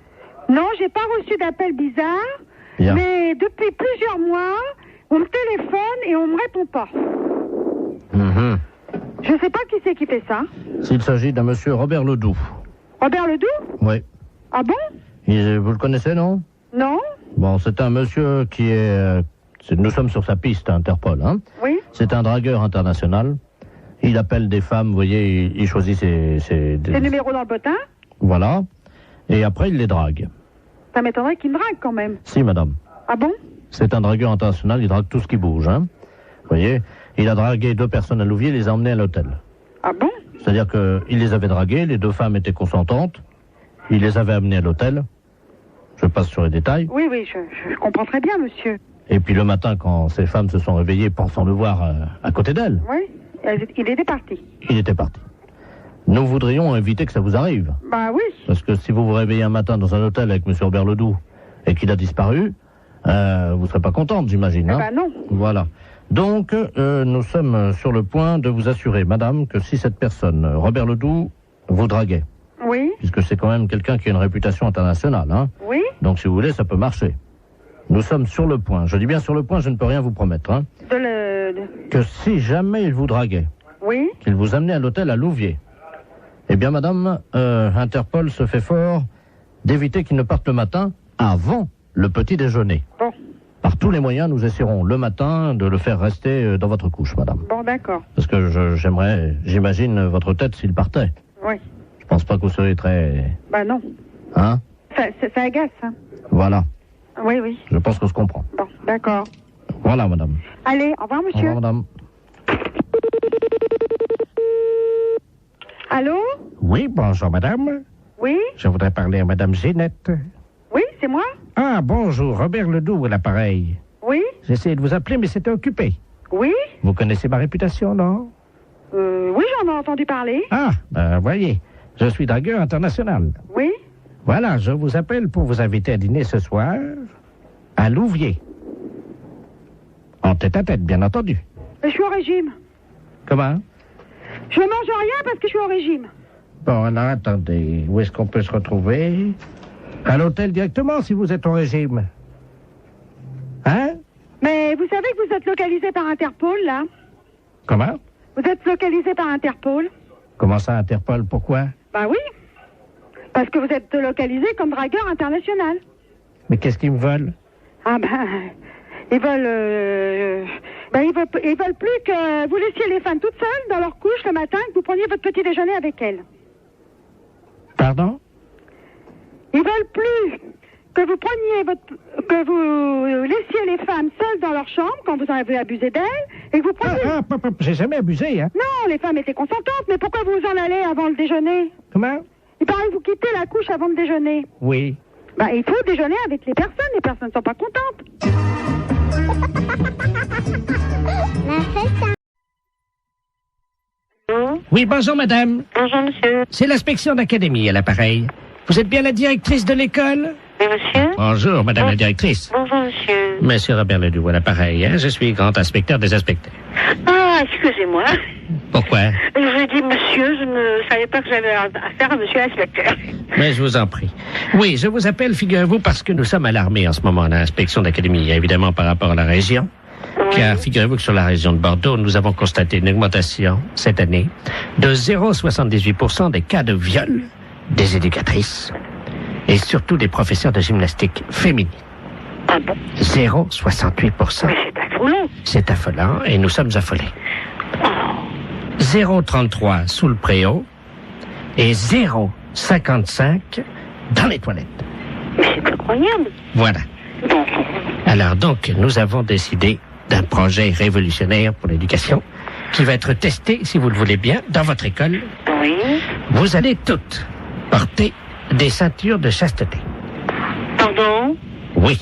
Non, j'ai pas reçu d'appel bizarre. Bien. Mais depuis plusieurs mois, on me téléphone et on me répond pas. Je sais pas qui c'est qui fait ça. S'il s'agit d'un monsieur Robert Ledoux. Robert Ledoux? Oui. Ah bon? Vous le connaissez, non? Non. Bon, c'est un monsieur qui est... nous sommes sur sa piste à Interpol, hein? Oui. C'est un dragueur international. Il appelle des femmes, vous voyez, il choisit ses numéros dans le bottin? Voilà. Et après, il les drague. Ça m'étonnerait qu'il me drague quand même. Si, madame. Ah bon? C'est un dragueur international, il drague tout ce qui bouge, hein. Vous voyez, il a dragué 2 personnes à Louviers, il les a emmenées à l'hôtel. Ah bon? C'est-à-dire qu'il les avait draguées, les 2 femmes étaient consentantes, il les avait amenées à l'hôtel. Je passe sur les détails. Oui, je comprends très bien, monsieur. Et puis le matin, quand ces femmes se sont réveillées pensant le voir à côté d'elles, Oui, il était parti. il était parti. Nous voudrions éviter que ça vous arrive. Bah oui. Parce que si vous vous réveillez un matin dans un hôtel avec M. Robert Ledoux et qu'il a disparu, vous ne serez pas contente, j'imagine. Hein? Bah non. Voilà. Donc, nous sommes sur le point de vous assurer, madame, que si cette personne, Robert Ledoux, vous draguait, oui, puisque c'est quand même quelqu'un qui a une réputation internationale, hein, oui, donc si vous voulez, ça peut marcher. Nous sommes sur le point, je dis bien sur le point, je ne peux rien vous promettre, hein, que si jamais il vous draguait, oui, qu'il vous amenait à l'hôtel à Louviers, eh bien, madame, Interpol se fait fort d'éviter qu'il ne parte le matin avant le petit déjeuner. Bon. Par tous les moyens, nous essaierons le matin de le faire rester dans votre couche, madame. Bon, d'accord. Parce que j'imagine votre tête s'il partait. Oui. Je pense pas que vous seriez très... Bah non. Hein? Ça agace, hein. Voilà. Oui. Je pense qu'on se comprend. Bon, d'accord. Voilà, madame. Allez, au revoir, monsieur. Au revoir, madame. Allô? Oui, bonjour, madame. Oui? Je voudrais parler à madame Ginette. Oui, c'est moi? Ah, bonjour, Robert Ledoux à l'appareil. Oui? J'ai essayé de vous appeler, mais c'était occupé. Oui? Vous connaissez ma réputation, non? Oui, j'en ai entendu parler. Ah, ben, voyez, je suis dragueur international. Oui? Voilà, je vous appelle pour vous inviter à dîner ce soir à Louviers. En tête-à-tête, bien entendu. Je suis au régime. Comment? Je ne mange rien parce que je suis au régime. Bon, alors, attendez, où est-ce qu'on peut se retrouver? À l'hôtel directement, si vous êtes au régime. Hein? Mais vous savez que vous êtes localisé par Interpol, là? Comment? Vous êtes localisé par Interpol? Comment ça, Interpol? Pourquoi? Bah oui. Parce que vous êtes localisé comme dragueur international. Mais qu'est-ce qu'ils me veulent? Ah ben, ils Ben, ils veulent plus que vous laissiez les femmes toutes seules dans leur couche le matin, que vous preniez votre petit déjeuner avec elles. Pardon? Ils veulent plus que vous que vous laissiez les femmes seules dans leur chambre quand vous en avez abusé d'elles, et que vous preniez... J'ai jamais abusé, hein? Non, les femmes étaient consentantes, mais pourquoi vous en allez avant le déjeuner? Comment? Il paraît que vous quittez la couche avant le déjeuner. Oui. Ben, il faut déjeuner avec les personnes ne sont pas contentes. Oui, bonjour madame. Bonjour monsieur. C'est l'inspection d'académie à l'appareil. Vous êtes bien la directrice de l'école? Oui monsieur. Bonjour madame la directrice. Bonjour monsieur. Monsieur Robert Ledoux à l'appareil, hein? Je suis grand inspecteur des inspecteurs. Ah, excusez-moi. Pourquoi? Je dis monsieur, je ne savais pas que j'avais affaire à monsieur l'inspecteur. Mais je vous en prie. Oui, je vous appelle, figurez-vous, parce que nous sommes alarmés en ce moment à l'inspection d'académie, évidemment par rapport à la région. Oui. Car figurez-vous que sur la région de Bordeaux, nous avons constaté une augmentation cette année de 0,78% des cas de viol des éducatrices et surtout des professeurs de gymnastique féminines. Ah bon? 0,68%. Mais c'est affolant. C'est affolant et nous sommes affolés. 0,33 sous le préau et 0,55 dans les toilettes. Mais c'est incroyable. Voilà. Bon. Alors donc, nous avons décidé d'un projet révolutionnaire pour l'éducation qui va être testé, si vous le voulez bien, dans votre école. Oui. Vous allez toutes porter des ceintures de chasteté. Pardon? Oui.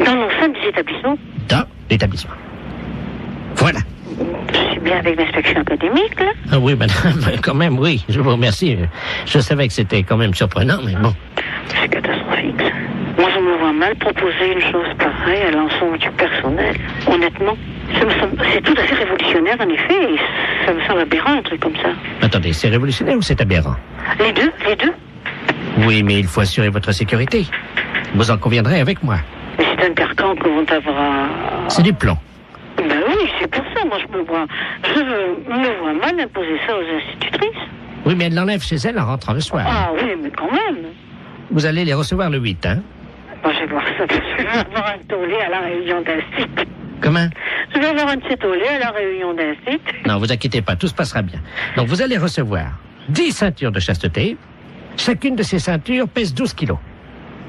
Dans l'enceinte des établissements? Dans l'établissement. Voilà. Je suis bien avec l'inspection académique, là? Ah oui, madame, quand même, oui. Je vous remercie. Je savais que c'était quand même surprenant, mais bon. C'est catastrophique, ça. Moi, je me vois mal proposer une chose pareille à l'ensemble du personnel. Honnêtement, c'est tout à fait révolutionnaire, en effet, et ça me semble aberrant, un truc comme ça. Attendez, c'est révolutionnaire ou c'est aberrant? Les deux. Oui, mais il faut assurer votre sécurité. Vous en conviendrez avec moi. Mais c'est un carcan que vont avoir... C'est du plomb. Ben oui, c'est pour ça, moi, je me vois mal imposer ça aux institutrices. Oui, mais elle l'enlève chez elle en rentrant le soir. Ah oui, mais quand même. Vous allez les recevoir le 8, hein? Moi, je vais voir ça, parce que je vais avoir un tollé à la réunion d'un site. Comment? Je vais avoir un petit tollé à la réunion d'un site. Non, vous inquiétez pas, tout se passera bien. Donc, vous allez recevoir 10 ceintures de chasteté. Chacune de ces ceintures pèse 12 kilos.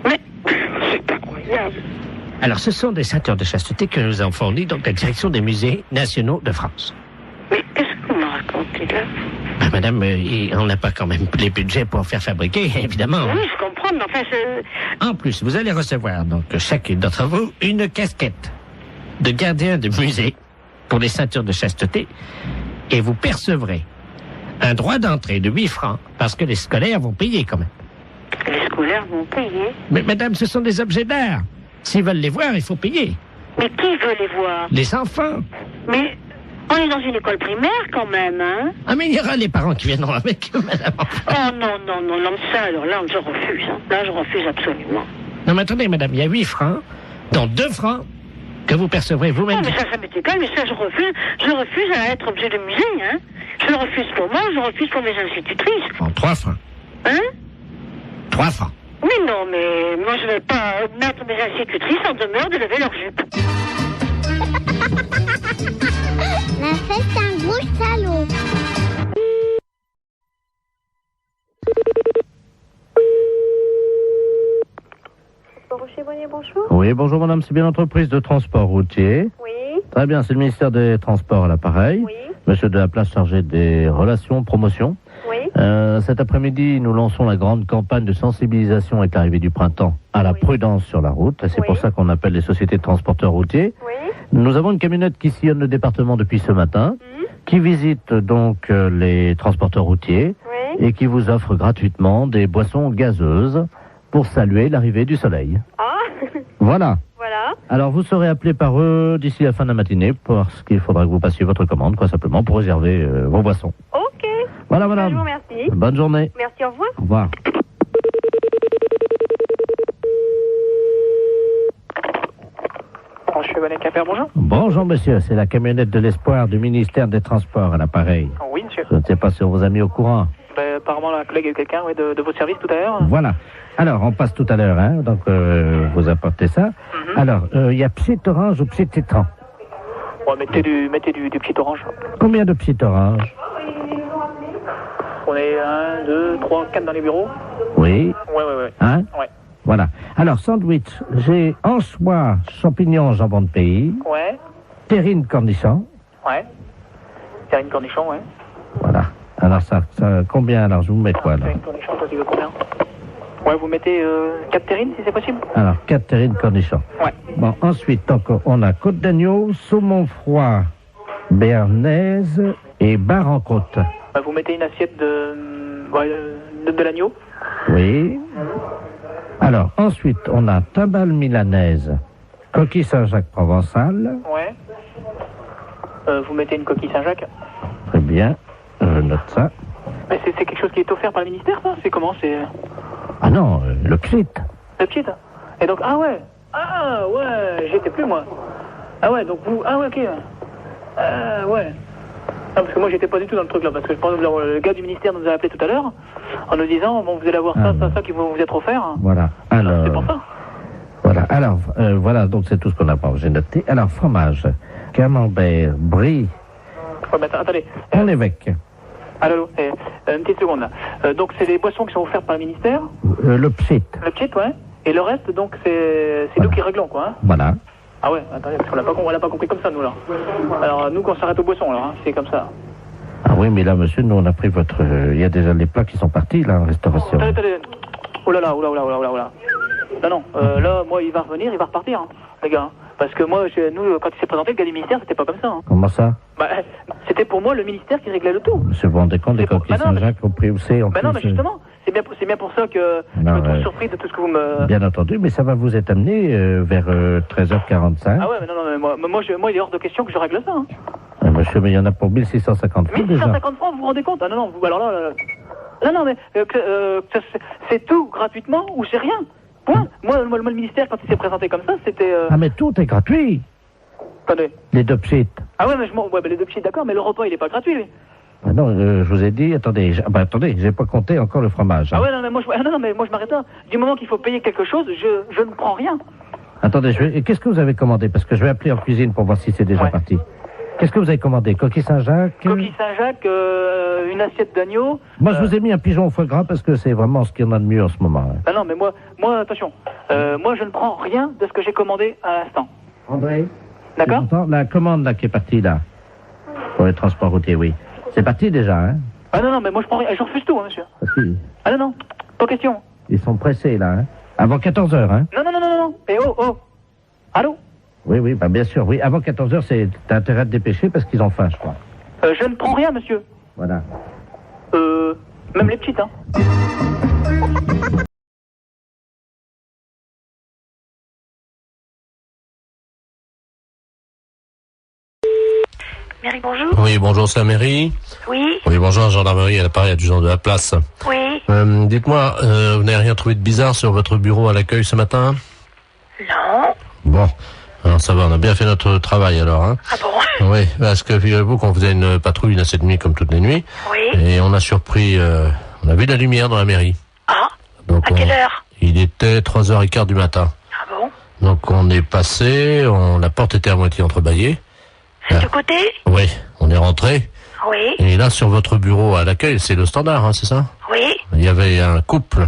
Mais, c'est incroyable. Alors, ce sont des ceintures de chasteté que nous avons fournies, donc, la direction des musées nationaux de France. Mais qu'est-ce que vous me racontez, là? Ben, madame, on n'a pas quand même les budgets pour faire fabriquer, évidemment. Oui, je comprends, mais enfin, En plus, vous allez recevoir, donc, chacune d'entre vous, une casquette de gardien de musée pour les ceintures de chasteté, et vous percevrez un droit d'entrée de 8 francs, parce que les scolaires vont payer quand même. Les scolaires vont payer? Mais madame, ce sont des objets d'art. S'ils veulent les voir, il faut payer. Mais qui veut les voir? Les enfants. Mais on est dans une école primaire quand même, hein? Ah, mais il y aura les parents qui viendront avec eux, madame. Oh non, ça, alors là, je refuse. Hein. Là, je refuse absolument. Non, mais attendez, madame, il y a 8 francs, dont 2 francs que vous percevrez vous-même. Non, mais ça m'est égal, mais ça, je refuse. Je refuse à être objet de musée, hein? Je le refuse pour moi, je le refuse pour mes institutrices. En 3 francs. Hein? 3 francs. Mais non, mais moi, je ne vais pas mettre mes institutrices en demeure de lever leur jupe. La fête, c'est un gros salaud. Bonjour. Oui, bonjour madame, c'est bien l'entreprise de transport routier. Oui. Très bien, c'est le ministère des Transports à l'appareil. Oui. Monsieur de la Place chargé des relations, promotion. Oui. Cet après-midi, nous lançons la grande campagne de sensibilisation avec l'arrivée du printemps à la prudence sur la route. C'est pour ça qu'on appelle les sociétés de transporteurs routiers. Oui. Nous avons une camionnette qui sillonne le département depuis ce matin, qui visite donc les transporteurs routiers et qui vous offre gratuitement des boissons gazeuses pour saluer l'arrivée du soleil. Ah. Voilà. Voilà. Alors, vous serez appelé par eux d'ici la fin de la matinée parce qu'il faudra que vous passiez votre commande, quoi, simplement, pour réserver vos boissons. Ok. Voilà, madame. Je vous remercie. Bonne journée. Merci, au revoir. Au revoir. Bonjour. Bonjour, monsieur. C'est la camionnette de l'espoir du ministère des Transports à l'appareil. Oui, monsieur. Je ne sais pas si on vous a mis au courant. Apparemment, la collègue a eu quelqu'un de votre service tout à l'heure. Voilà. Alors, on passe tout à l'heure, hein. Donc, vous apportez ça. Alors, il y a Psy Orange ou Psy Titran. Bon, mettez du petit orange. Combien de petits oranges? On est 1, 2, 3, 4 dans les bureaux. Oui. Ouais. Hein? Ouais. Voilà. Alors, sandwich, j'ai anchois, champignons, jambon de pays. Ouais. Terrine cornichon. Ouais. Terrine cornichon, ouais. Voilà. Alors, ça combien? Alors, je vous mets quoi, là? Terrine cornichon, toi, tu veux combien? Ouais, vous mettez 4 terrines, si c'est possible. Alors, 4 terrines cornichons. Ouais. Bon, ensuite, donc, on a côte d'agneau, saumon froid, béarnaise et bar en côte. Bah, vous mettez une assiette de l'agneau. Oui. Alors, ensuite, on a timbale milanaise, coquille Saint-Jacques provençale. Ouais. Vous mettez une coquille Saint-Jacques. Très bien, je note ça. Mais c'est quelque chose qui est offert par le ministère, ça? C'est comment? C'est... Ah non, le pchit. Le pchit. Et donc, ah ouais, j'y étais plus, moi. Ah ouais, donc vous... Ah ouais, ok. Ouais. Non, parce que moi, j'étais pas du tout dans le truc, là, parce que par exemple, le gars du ministère nous a appelé tout à l'heure, en nous disant, bon, vous allez avoir ça qui va vous être offert. Voilà, alors... C'est pour ça. Voilà, alors, voilà, donc c'est tout ce qu'on a pas, j'ai noté. Alors, fromage, camembert, brie... Ouais, mais attendez. On l'évêque. Allô, une petite seconde, là. Donc, c'est des boissons qui sont offertes par le ministère. Le pchit. Le pchit, ouais. Et le reste, donc, c'est nous qui réglons, quoi. Hein. Voilà. Ah ouais, attendez, parce qu'on l'a pas compris comme ça, nous, là. Alors, nous, quand on s'arrête aux boissons, là, hein, c'est comme ça. Ah oui, mais là, monsieur, nous, on a pris votre... Il y a déjà les plats qui sont partis, là, en restauration. Attendez. Oh là là. Non, là, moi, il va revenir, il va repartir, hein, les gars. Hein. Parce que moi, nous, quand il s'est présenté, le gars du ministère, c'était pas comme ça. Hein. Comment ça? Bah, c'était pour moi le ministère qui réglait le tout. Monsieur, vous vous rendez compte des coquilles Saint-Jacques au prix où c'est en plus? Non, mais justement, c'est bien pour ça que je me trouve surpris de tout ce que vous me... Bien entendu, mais ça va vous être amené vers 13h45. Ah ouais, mais non, mais moi, il est hors de question que je règle ça. Hein. Monsieur, mais il y en a pour 1650 francs déjà. 1650 francs, vous vous rendez compte? Ah non, vous, alors là... Non, mais c'est tout gratuitement ou c'est rien. Point. Moi, le ministère, quand il s'est présenté comme ça, c'était... Ah, mais tout est gratuit. Attendez. Les deux pchits. Ah ouais, mais les deux pchits, d'accord, mais le repas, il est pas gratuit, lui. Ah non, je vous ai dit, attendez, j'ai pas compté encore le fromage. Hein. Ah ouais, non, mais moi, je m'arrête là. Du moment qu'il faut payer quelque chose, je ne prends rien. Attendez, qu'est-ce que vous avez commandé? Parce que je vais appeler en cuisine pour voir si c'est déjà parti. Qu'est-ce que vous avez commandé? Coquille Saint-Jacques? Coquille Saint-Jacques, une assiette d'agneau. Moi, je vous ai mis un pigeon au foie gras parce que c'est vraiment ce qu'il y en a de mieux en ce moment. Hein. Ah non, mais moi, attention. Moi, je ne prends rien de ce que j'ai commandé à l'instant. André? D'accord? La commande là qui est partie là, pour les transports routiers, oui. C'est parti déjà, hein? Ah non, mais moi, je prends rien. Je refuse tout, hein, monsieur. Si. Ah non, pas question. Ils sont pressés là, hein? Avant 14h, hein? Non. Et oh. Allô? Oui, bah bien sûr, oui. Avant 14h, t'as intérêt à te dépêcher parce qu'ils ont faim, je crois. Je ne prends rien, monsieur. Voilà. Même les petites, hein. Mairie, bonjour. Oui, bonjour, c'est la mairie. Oui. Oui, bonjour, la gendarmerie, à l'appareil adjudant de la place. Oui. Dites-moi, vous n'avez rien trouvé de bizarre sur votre bureau à l'accueil ce matin? Non. Bon, alors ça va, on a bien fait notre travail alors, hein. Ah bon? Oui, parce que figurez-vous qu'on faisait une patrouille là cette nuit comme toutes les nuits. Oui. Et on a surpris, on a vu de la lumière dans la mairie. Ah. Donc à quelle heure? Il était 3h15 du matin. Ah bon? Donc on est passé, la porte était à moitié entrebâillée. De côté? Oui, on est rentré. Oui. Et là, sur votre bureau à l'accueil, c'est le standard, hein, c'est ça? Oui. Il y avait un couple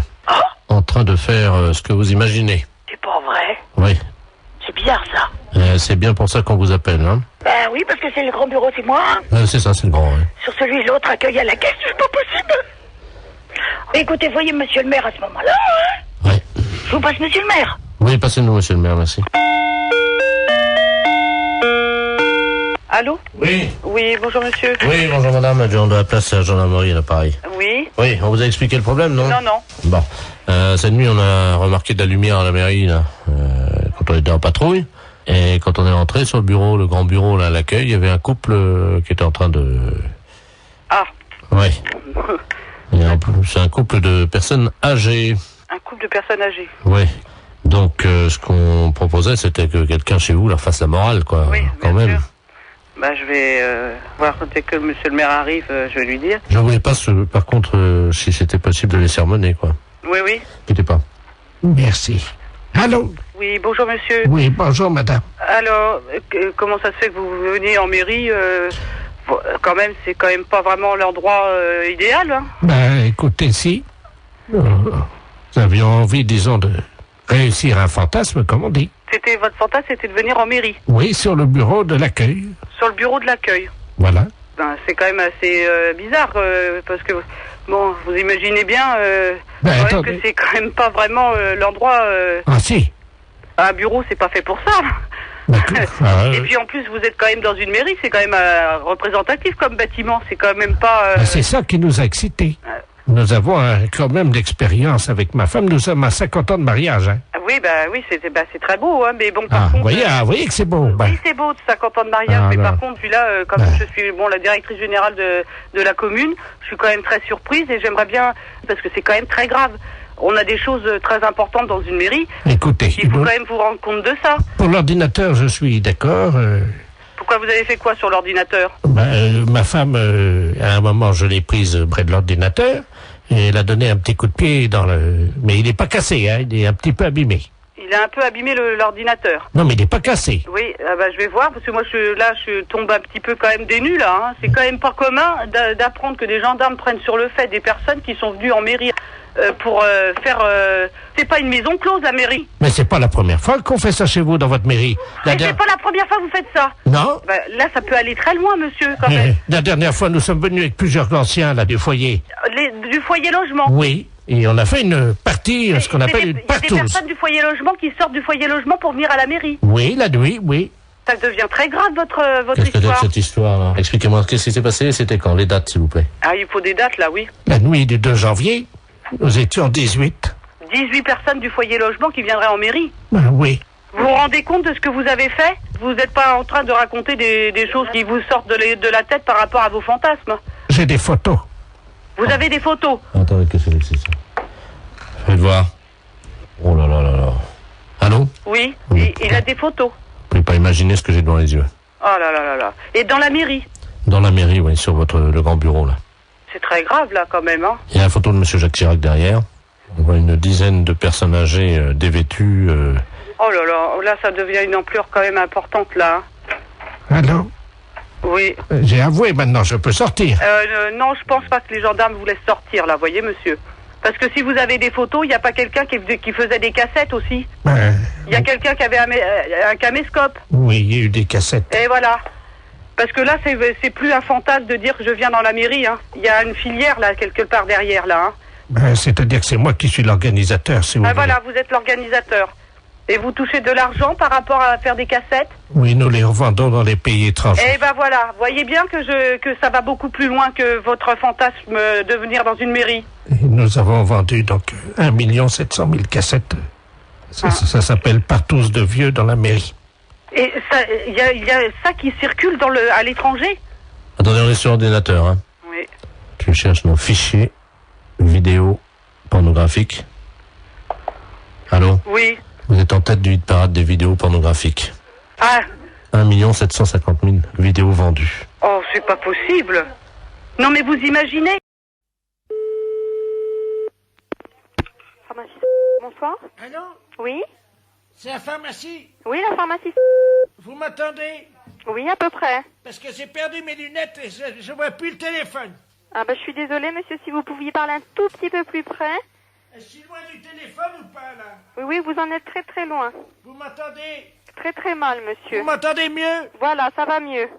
en train de faire ce que vous imaginez. C'est pas vrai. Oui. C'est bizarre, ça. C'est bien pour ça qu'on vous appelle, hein? Ben oui, parce que c'est le grand bureau, c'est moi. C'est ça, c'est le grand, oui. Sur celui l'autre accueil à la caisse, c'est pas possible. Écoutez, voyez monsieur le maire à ce moment-là, hein? Oui. Je vous passe monsieur le maire. Oui, passez-nous, monsieur le maire, merci. Allô? Oui. Oui, bonjour monsieur. Oui, bonjour madame, adjoint de la place à la gendarmerie à l'appareil. Oui. Oui, on vous a expliqué le problème, non? Non. Bon, cette nuit, on a remarqué de la lumière à la mairie, là, quand on était en patrouille. Et quand on est rentré sur le bureau, le grand bureau, là, à l'accueil, il y avait un couple qui était en train de... Ah. Oui. C'est un couple de personnes âgées. Un couple de personnes âgées. Oui. Donc, ce qu'on proposait, c'était que quelqu'un chez vous leur fasse la morale, quoi. Oui, quand bien même. sûr. Bah, je vais voir quand que monsieur le maire arrive, je vais lui dire. Je voulais pas, par contre, si c'était possible de les sermonner, quoi. Oui. Quittez pas. Merci. Allô? Oui, bonjour monsieur. Oui, bonjour madame. Alors, comment ça se fait que vous venez en mairie quand même, c'est quand même pas vraiment l'endroit idéal. Hein. Ben, écoutez, si nous avions envie, disons, de réussir un fantasme, comme on dit. C'était votre fantasme, c'était de venir en mairie. Oui, sur le bureau de l'accueil. Sur le bureau de l'accueil. Voilà. Ben, c'est quand même assez bizarre, parce que, bon, vous imaginez bien que c'est quand même pas vraiment l'endroit... Ah si. Un bureau, c'est pas fait pour ça. Et puis en plus, vous êtes quand même dans une mairie, c'est quand même représentatif comme bâtiment, c'est quand même pas... C'est ça qui nous a excités. Nous avons quand même d'expérience avec ma femme, nous sommes à 50 ans de mariage. Hein. Oui, c'est très beau, hein, mais bon, par contre... Vous voyez que c'est beau. Oui, c'est beau, 50 ans de mariage, mais par contre, puis là, comme je suis la directrice générale de la commune, je suis quand même très surprise et j'aimerais bien, parce que c'est quand même très grave. On a des choses très importantes dans une mairie. Écoutez, il faut quand même vous rendre compte de ça. Pour l'ordinateur, je suis d'accord. Pourquoi vous avez fait quoi sur l'ordinateur? Ma femme, à un moment, je l'ai prise près de l'ordinateur et elle a donné un petit coup de pied dans le... Mais il n'est pas cassé, hein, il est un petit peu abîmé. Il a un peu abîmé l'ordinateur. Non, mais il n'est pas cassé. Oui, je vais voir, parce que moi, je tombe un petit peu quand même des nues, là. Hein. C'est quand même pas commun d'apprendre que des gendarmes prennent sur le fait des personnes qui sont venues en mairie pour faire... C'est pas une maison close, la mairie. Mais c'est pas la première fois qu'on fait ça chez vous, dans votre mairie. Mais c'est pas la première fois que vous faites ça. Non. Là, ça peut aller très loin, monsieur, quand même. La dernière fois, nous sommes venus avec plusieurs anciens, là, du foyer. Du foyer logement. Oui. Et on a fait une partie, ce qu'on appelle une partouze. Il y a des personnes du foyer logement qui sortent du foyer logement pour venir à la mairie. Oui, la nuit, oui. Ça devient très grave, votre Qu'est-ce que histoire. c'est cette histoire là? Expliquez-moi, qu'est-ce qui s'est passé? C'était quand? Les dates, s'il vous plaît. Ah, il faut des dates, là, oui. La nuit du 2 janvier, nous étions 18. 18 personnes du foyer logement qui viendraient en mairie. Oui. Vous vous rendez compte de ce que vous avez fait? Vous n'êtes pas en train de raconter des choses qui vous sortent de la tête par rapport à vos fantasmes? J'ai des photos. Vous avez des photos? Attendez, qu'est-ce que c'est ça? Faites voir. Oh là là là là. Allô? Oui, il a des photos. Vous pouvez pas imaginer ce que j'ai devant les yeux. Oh là là là là. Et dans la mairie? Dans la mairie, oui, sur le grand bureau, là. C'est très grave, là, quand même, hein. Il y a la photo de monsieur Jacques Chirac derrière. On voit une dizaine de personnes âgées dévêtues. Oh là là, là, ça devient une ampleur quand même importante, là. Allô? Oui. J'ai avoué, maintenant, je peux sortir. Non, je pense pas que les gendarmes vous laissent sortir, là, voyez, monsieur. Parce que si vous avez des photos, il n'y a pas quelqu'un qui faisait des cassettes aussi. Il y a quelqu'un qui avait un caméscope. Oui, il y a eu des cassettes. Et voilà. Parce que là, c'est plus un fantasme de dire que je viens dans la mairie. Hein. Il y a une filière, là, quelque part derrière, là. Hein. C'est-à-dire que c'est moi qui suis l'organisateur, si vous voulez. Voilà, vous êtes l'organisateur. Et vous touchez de l'argent par rapport à faire des cassettes? Oui, nous les revendons dans les pays étrangers. Eh ben voilà, voyez bien que ça va beaucoup plus loin que votre fantasme de venir dans une mairie. Et nous avons vendu donc 1 700 000 cassettes. Ça s'appelle partouze de vieux dans la mairie. Et il y a ça qui circule à l'étranger? Attendez, on est sur l'ordinateur, hein. Oui. Tu cherches nos fichiers vidéo pornographiques. Allô? Oui. Vous êtes en tête du hit parade des vidéos pornographiques. Ah. 1 750 000 vidéos vendues. Oh, c'est pas possible. Non, mais vous imaginez? Pharmacie. Bonsoir. Allô? Oui? C'est la pharmacie? Oui, la pharmacie. Vous m'entendez? Oui, à peu près. Parce que j'ai perdu mes lunettes et je vois plus le téléphone. Ah bah je suis désolée, monsieur, si vous pouviez parler un tout petit peu plus près. Je suis loin du téléphone ou pas, là? Oui, oui, vous en êtes très très loin. Vous m'entendez? Très très mal, monsieur. Vous m'entendez mieux? Voilà, ça va mieux.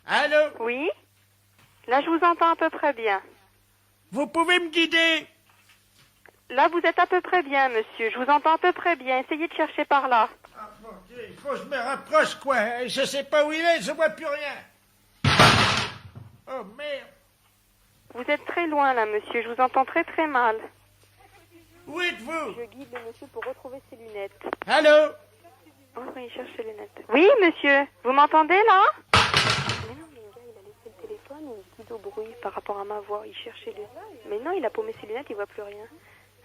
Allô? Oui? Là, je vous entends à peu près bien. Vous pouvez me guider? Là, vous êtes à peu près bien, monsieur. Je vous entends à peu près bien. Essayez de chercher par là. Ah, mon Dieu, il faut que je me rapproche, quoi. Je sais pas où il est, je vois plus rien. Oh, merde. Vous êtes très loin, là, monsieur. Je vous entends très très mal. Où êtes-vous? Je guide le monsieur pour retrouver ses lunettes. Allô? Oh, il cherche ses lunettes. Oui, monsieur. Vous m'entendez, là? Mais non, mais le gars, il a laissé le téléphone et il guide au bruit par rapport à ma voix. Il cherchait les... Mais non, il a paumé ses lunettes, il voit plus rien.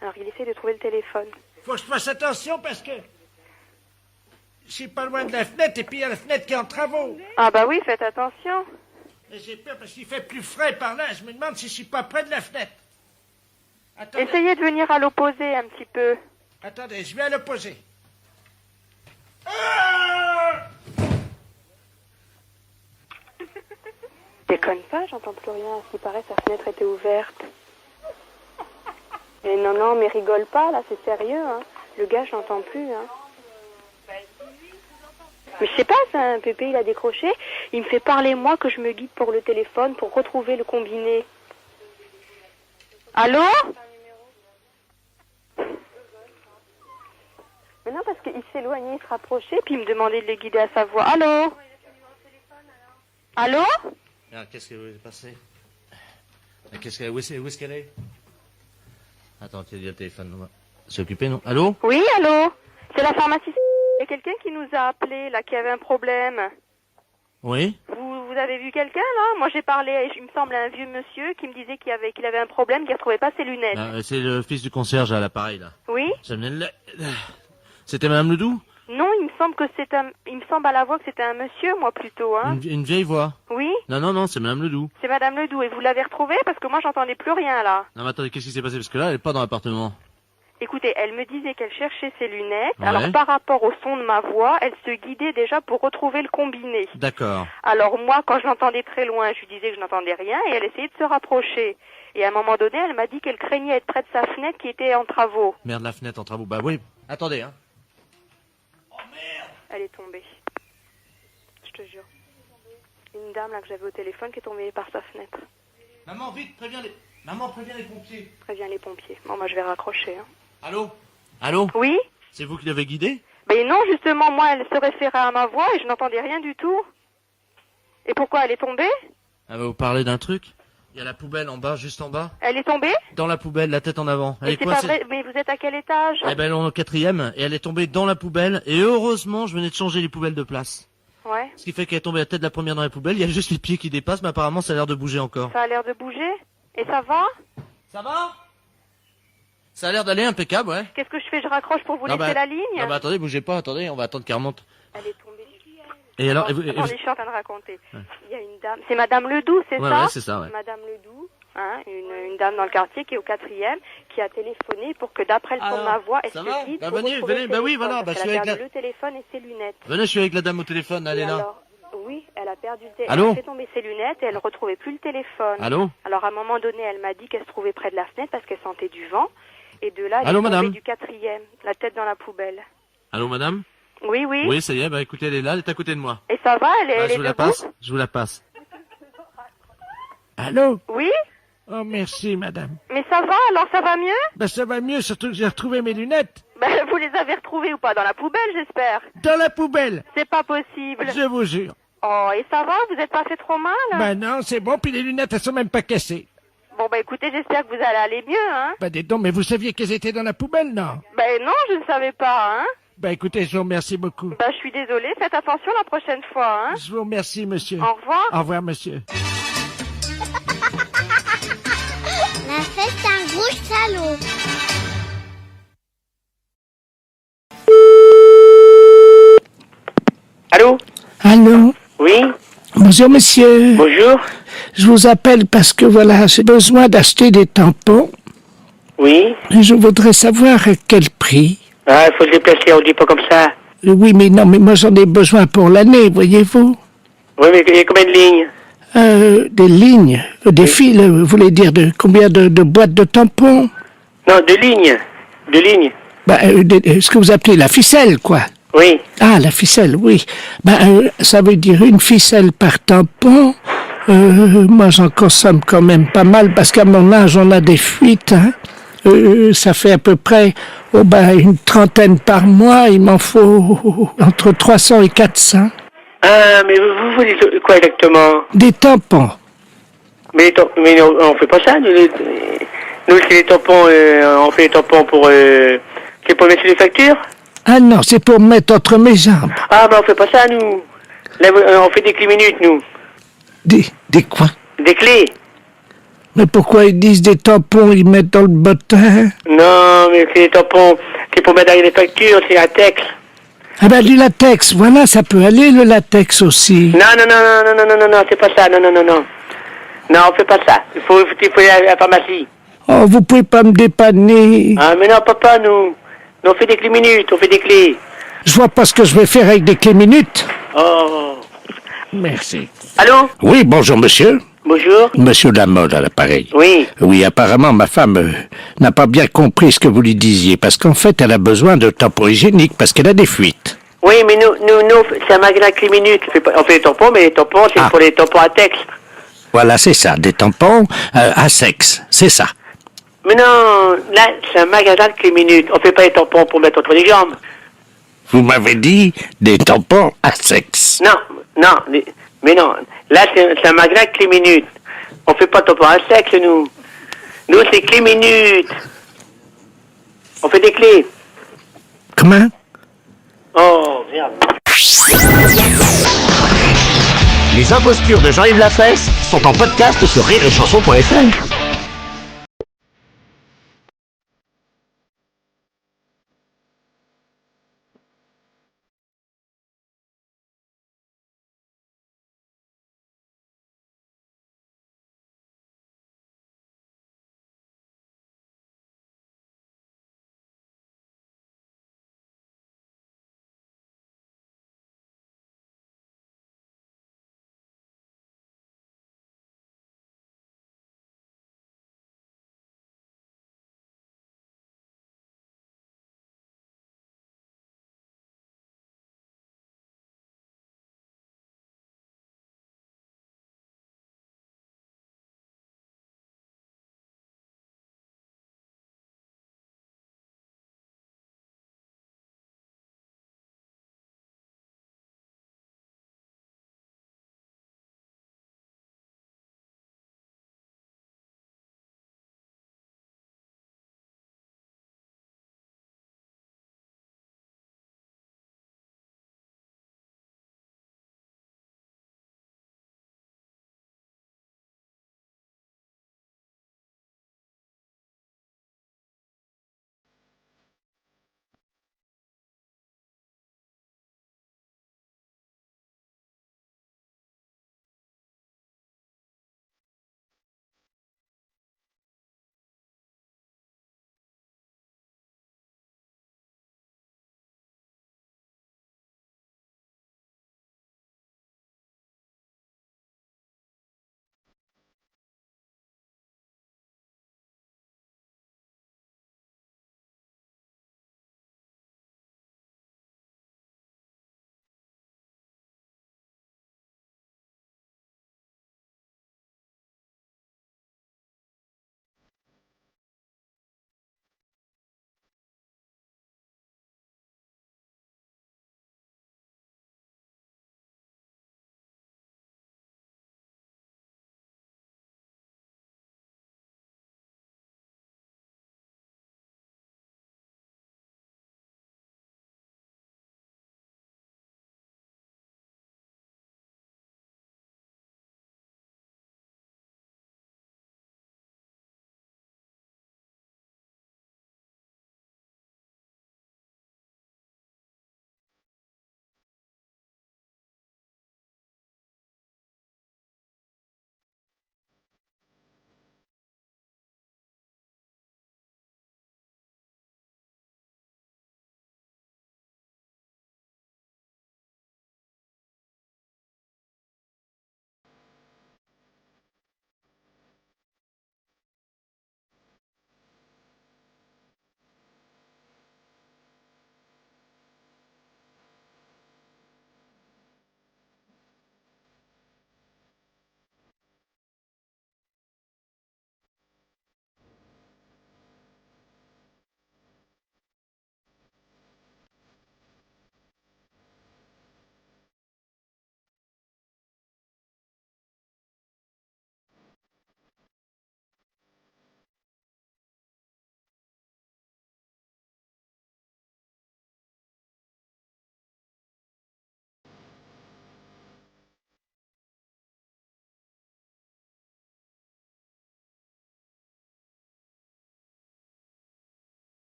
Alors, il essaie de trouver le téléphone. Faut que je fasse attention parce que je suis pas loin de la fenêtre et puis il y a la fenêtre qui est en travaux. Ah bah oui, faites attention. Et j'ai peur parce qu'il fait plus frais par là. Je me demande si je suis pas près de la fenêtre. Attendez. Essayez de venir à l'opposé un petit peu. Attendez, je vais à l'opposé. Ah! Déconne pas, j'entends plus rien. À ce qui paraît, sa fenêtre était ouverte. Mais non, mais rigole pas, là, c'est sérieux, hein. Le gars, je l'entends plus, hein. Mais je sais pas, c'est un Pépé, il a décroché. Il me fait parler, moi, que je me guide pour le téléphone pour retrouver le combiné. Allô? Mais non, parce qu'il s'éloignait, il se rapprochait, puis il me demandait de le guider à sa voix. Allô? Allô? Ah, qu'est-ce qui est passé? Où est-ce qu'elle est? Attends, tu as dit le téléphone. C'est occupé, non? Allô? Oui, allô? C'est la pharmacie. Il y a quelqu'un qui nous a appelé, là, qui avait un problème. Oui? Vous avez vu quelqu'un, là? Moi, j'ai parlé, il me semble, à un vieux monsieur qui me disait qu'il avait un problème, qu'il ne retrouvait pas ses lunettes. Ah, c'est le fils du concierge à l'appareil, là. Oui? C'était Madame Ledoux? Non, il me semble à la voix que c'était un monsieur, moi, plutôt, hein. Une vieille voix? Oui? Non, c'est Madame Ledoux. C'est Madame Ledoux, et vous l'avez retrouvée? Parce que moi, j'entendais plus rien, là. Non, mais attendez, qu'est-ce qui s'est passé? Parce que là, elle est pas dans l'appartement. Écoutez, elle me disait qu'elle cherchait ses lunettes. Ouais. Alors, par rapport au son de ma voix, elle se guidait déjà pour retrouver le combiné. D'accord. Alors, moi, quand je l'entendais très loin, je lui disais que je n'entendais rien et elle essayait de se rapprocher. Et à un moment donné, elle m'a dit qu'elle craignait être près de sa fenêtre qui était en travaux. Merde, la fenêtre en travaux. Bah oui. Attendez, hein. Elle est tombée. Je te jure. Une dame, là, que j'avais au téléphone qui est tombée par sa fenêtre. Maman, vite, préviens les pompiers. Préviens les pompiers. Bon, moi, je vais raccrocher, hein. Allô? Oui? C'est vous qui l'avez guidée? Ben non, justement, moi, elle se référait à ma voix et je n'entendais rien du tout. Et pourquoi elle est tombée? Elle va vous parler d'un truc. Il y a la poubelle en bas, juste en bas. Elle est tombée? Dans la poubelle, la tête en avant. Elle Et est c'est coincée. pas vrai, mais vous êtes à quel étage? Eh ben, elle est au 4e et elle est tombée dans la poubelle. Et heureusement, je venais de changer les poubelles de place. Ouais. Ce qui fait qu'elle est tombée la tête de la première dans la poubelle. Il y a juste les pieds qui dépassent, mais apparemment, ça a l'air de bouger encore. Ça a l'air de bouger? Et ça va? Ça va? Ça a l'air d'aller impeccable, ouais. Qu'est-ce que je fais? Je raccroche pour vous laisser la ligne? Non, bah attendez, bougez pas, attendez, on va attendre qu'elle remonte. Elle est tombée. Et alors, Attendez, je suis en train de raconter. Il y a une dame, c'est Madame Ledoux, c'est Ouais, ça? ouais, c'est ça, ouais. Madame Ledoux, hein, une dame dans le quartier qui est au 4e, qui a téléphoné pour que d'après le son de ma voix, elle se guide pour retrouver venez, le bah oui, téléphone, voilà, bah parce je suis qu'elle a avec perdu le téléphone et ses lunettes. Venez, je suis avec la dame au téléphone, elle est là. Alors, oui, elle a perdu le téléphone. Allô? Elle a fait tomber ses lunettes et elle ne retrouvait plus le téléphone. Allô? Alors, à un moment donné, elle m'a dit qu'elle se trouvait près de la fenêtre parce qu'elle sentait du vent. Et de là, elle Allô, est tombée madame? du 4e, la tête dans la poubelle. Allô, madame? Oui, oui. Oui, ça y est, bah écoutez, elle est là, elle est à côté de moi. Et ça va, elle Bah, est je vous la debout? passe, je vous la passe. Allô? Oui? Oh, merci, madame. Mais ça va, alors ça va mieux? Ben, ça va mieux, surtout que j'ai retrouvé mes lunettes. Ben, vous les avez retrouvées ou pas? Dans la poubelle, j'espère. Dans la poubelle. C'est pas possible. Je vous jure. Oh, et ça va? Vous êtes pas fait trop mal? Ben non, c'est bon, puis les lunettes, elles sont même pas cassées. Bon, bah écoutez, j'espère que vous allez aller mieux, hein? Ben dis donc, mais vous saviez qu'elles étaient dans la poubelle, non? Ben non, je ne savais pas, hein? Ben écoutez, je vous remercie beaucoup. Ben, je suis désolée, faites attention la prochaine fois, hein? Je vous remercie, monsieur. Au revoir. Au revoir, monsieur. La fête, c'est un gros salaud. Allô? Allô? Oui? Bonjour, monsieur. Bonjour. Je vous appelle parce que voilà, j'ai besoin d'acheter des tampons. Oui? Et je voudrais savoir à quel prix. Ah, il faut se déplacer, on dit pas comme ça. Oui, mais non, mais moi j'en ai besoin pour l'année, voyez-vous. Oui, mais il y a combien de lignes? Des lignes, des fils, vous voulez dire de combien de boîtes de tampons? Non, de lignes. De lignes. Ben, ce que vous appelez la ficelle, quoi. Oui. Ah, la ficelle, oui. Ben, ça veut dire une ficelle par tampon. Moi, j'en consomme quand même pas mal parce qu'à mon âge, on a des fuites. Hein. Ça fait à peu près une trentaine par mois. Il m'en faut entre 300 et 400. Ah, mais vous voulez quoi exactement? Des tampons. Mais on fait pas ça, nous c'est les tampons, on fait les tampons pour... c'est pour mettre sur les factures? Ah non, c'est pour me mettre entre mes jambes. Ah, ben on fait pas ça, nous. Là, on fait des clés minutes, nous. Des quoi? Des clés. Mais pourquoi ils disent des tampons, ils mettent dans le bottin? Non, mais c'est les tampons, c'est pour mettre derrière les factures, c'est latex. Ah ben du latex, voilà, ça peut aller le latex aussi. Non, c'est pas ça, non. Non, on fait pas ça. Il faut aller à la pharmacie. Oh, vous pouvez pas me dépanner. Ah, mais non, papa, nous on fait des clés minutes, on fait des clés. Je vois pas ce que je vais faire avec des clés minutes. Oh. Merci. Allô? Oui, bonjour monsieur. Bonjour. Monsieur Lamolle à l'appareil. Oui. Oui, apparemment ma femme n'a pas bien compris ce que vous lui disiez, parce qu'en fait elle a besoin de tampons hygiéniques, parce qu'elle a des fuites. Oui, mais nous, c'est un magasin Climinute. On fait les tampons, mais les tampons, c'est pour les tampons à texte. Voilà, c'est ça, des tampons à sexe, c'est ça. Mais non, là, c'est un magasin Climinute. On fait pas les tampons pour mettre entre les jambes. Vous m'avez dit des tampons à sexe. Non, mais non. Là, c'est un magasin Climinute. On fait pas de tampons à sexe, nous. Nous, c'est Climinute. On fait des clés. Comment? Oh, merde. Les impostures de Jean-Yves Lafesse sont en podcast sur rireetchanson.fr.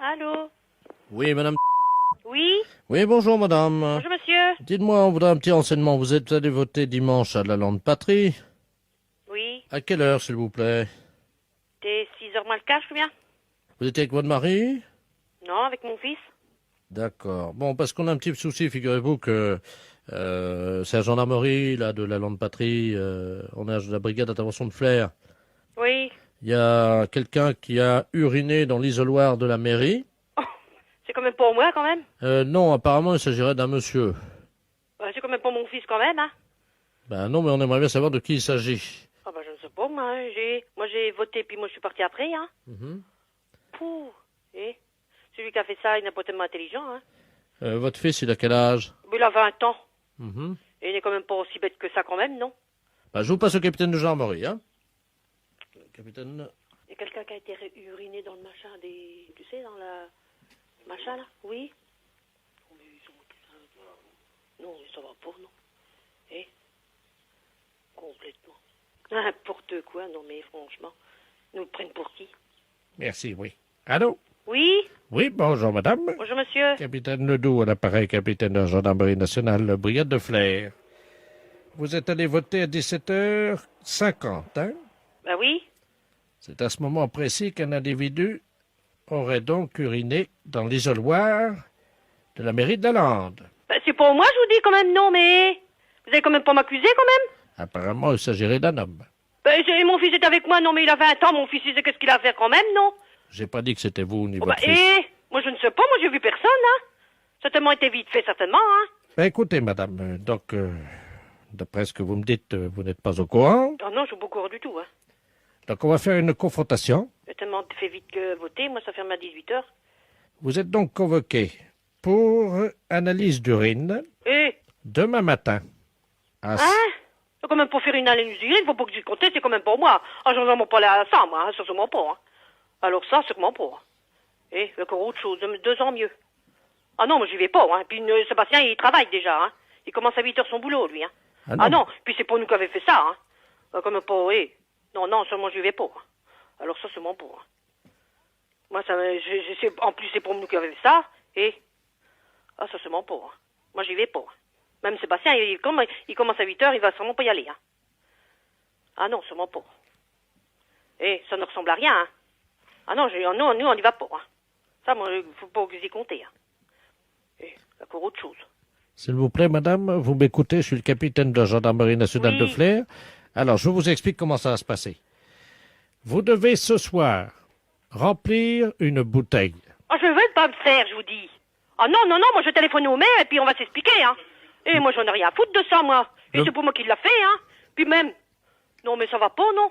Allô? Oui, madame. Oui? Oui, bonjour, madame. Bonjour, monsieur. Dites-moi, on voudrait un petit renseignement. Vous êtes allé voter dimanche à la Lande Patrie? Oui. À quelle heure, s'il vous plaît? T'es 6h moins le quart, je suis bien? Vous étiez avec votre mari? Non, avec mon fils. D'accord. Bon, parce qu'on a un petit souci, figurez-vous que c'est la gendarmerie là, de la Lande Patrie, on a la brigade d'intervention de Flers. Oui. Il y a quelqu'un qui a uriné dans l'isoloir de la mairie. Oh, c'est quand même pour moi, quand même. Non, apparemment, il s'agirait d'un monsieur. C'est quand même pour mon fils, quand même, hein. Ben non, mais on aimerait bien savoir de qui il s'agit. Ah bah je ne sais pas, moi, hein. Moi j'ai voté, puis moi je suis parti après, hein. Mhm. Pouh. Et celui qui a fait ça, il n'est pas tellement intelligent, hein. Votre fils, il a quel âge? Il a 20 ans. Mhm. Et il n'est quand même pas aussi bête que ça, quand même, non? Ben, je vous passe au capitaine de gendarmerie, hein. Capitaine... Il y a quelqu'un qui a été uriné dans le machin des... Tu sais, dans la... Machin, là? Oui. Oh, mais ils sont tous... Non, ça va pas, non. Eh? Complètement. N'importe quoi, non mais franchement. Ils nous prennent pour qui? Merci, oui. Allô? Oui? Oui, bonjour, madame. Bonjour, monsieur. Capitaine Ledoux, à l'appareil, capitaine de la gendarmerie nationale, brigade de Flers. Vous êtes allé voter à 17h50, hein? Bah oui. C'est à ce moment précis qu'un individu aurait donc uriné dans l'isoloir de la mairie de la Lande. Bah, c'est pour moi, je vous dis quand même, non, mais... Vous allez quand même pas m'accuser, quand même? Apparemment, il s'agirait d'un homme. Bah, mon fils est avec moi, non, mais il a 20 ans, mon fils, il sait qu'est-ce qu'il a à faire quand même, non? J'ai pas dit que c'était vous ni Oh, votre bah, fils. moi je ne sais pas, moi j'ai vu personne, hein. Ça a tellement été vite fait, certainement, hein. Ben, écoutez, madame, donc, d'après ce que vous me dites, vous n'êtes pas au courant. Oh non, je suis pas au courant du tout, hein. Donc, on va faire une confrontation. J'ai tellement fait vite que voter, moi ça ferme à 18h. Vous êtes donc convoqué pour analyse d'urine demain matin. Hein? C'est quand même pour faire une analyse d'urine, il faut pas que j'y compte, c'est quand même pour moi. Ah, j'en ai pas là ça, moi, hein, ça sûrement pas, hein. Alors ça, sûrement pas. Il y a encore autre chose, 2 ans mieux. Ah non, moi j'y vais pas, hein. Puis Sébastien, il travaille déjà, hein. Il commence à 8h son boulot, lui, hein. Ah non, puis c'est pas nous qui avait fait ça, hein. Comme pas, Non, seulement j'y vais pas. Hein. Alors ça, sûrement pas. Hein. Moi, ça, en plus, c'est pour nous qui avait fait ça, Ah, ça, sûrement pas. Hein. Moi, j'y vais pas. Hein. Même Sébastien, il commence à 8h, il va sûrement pas y aller, hein. Ah non, sûrement pas. Ça ne ressemble à rien, hein. Ah non, nous, on y va pas, hein. Ça, moi, faut pas que j'y compter, hein. Encore autre chose. S'il vous plaît, madame, vous m'écoutez, je suis le capitaine de la gendarmerie nationale de Flers. Alors, je vous explique comment ça va se passer. Vous devez ce soir remplir une bouteille. Ah, je veux pas le faire, je vous dis. Ah non, moi je téléphone au maire et puis on va s'expliquer, hein. Et moi j'en ai rien à foutre de ça, moi. Et c'est pour moi qui l'a fait, hein. Puis même, non mais ça va pas, non.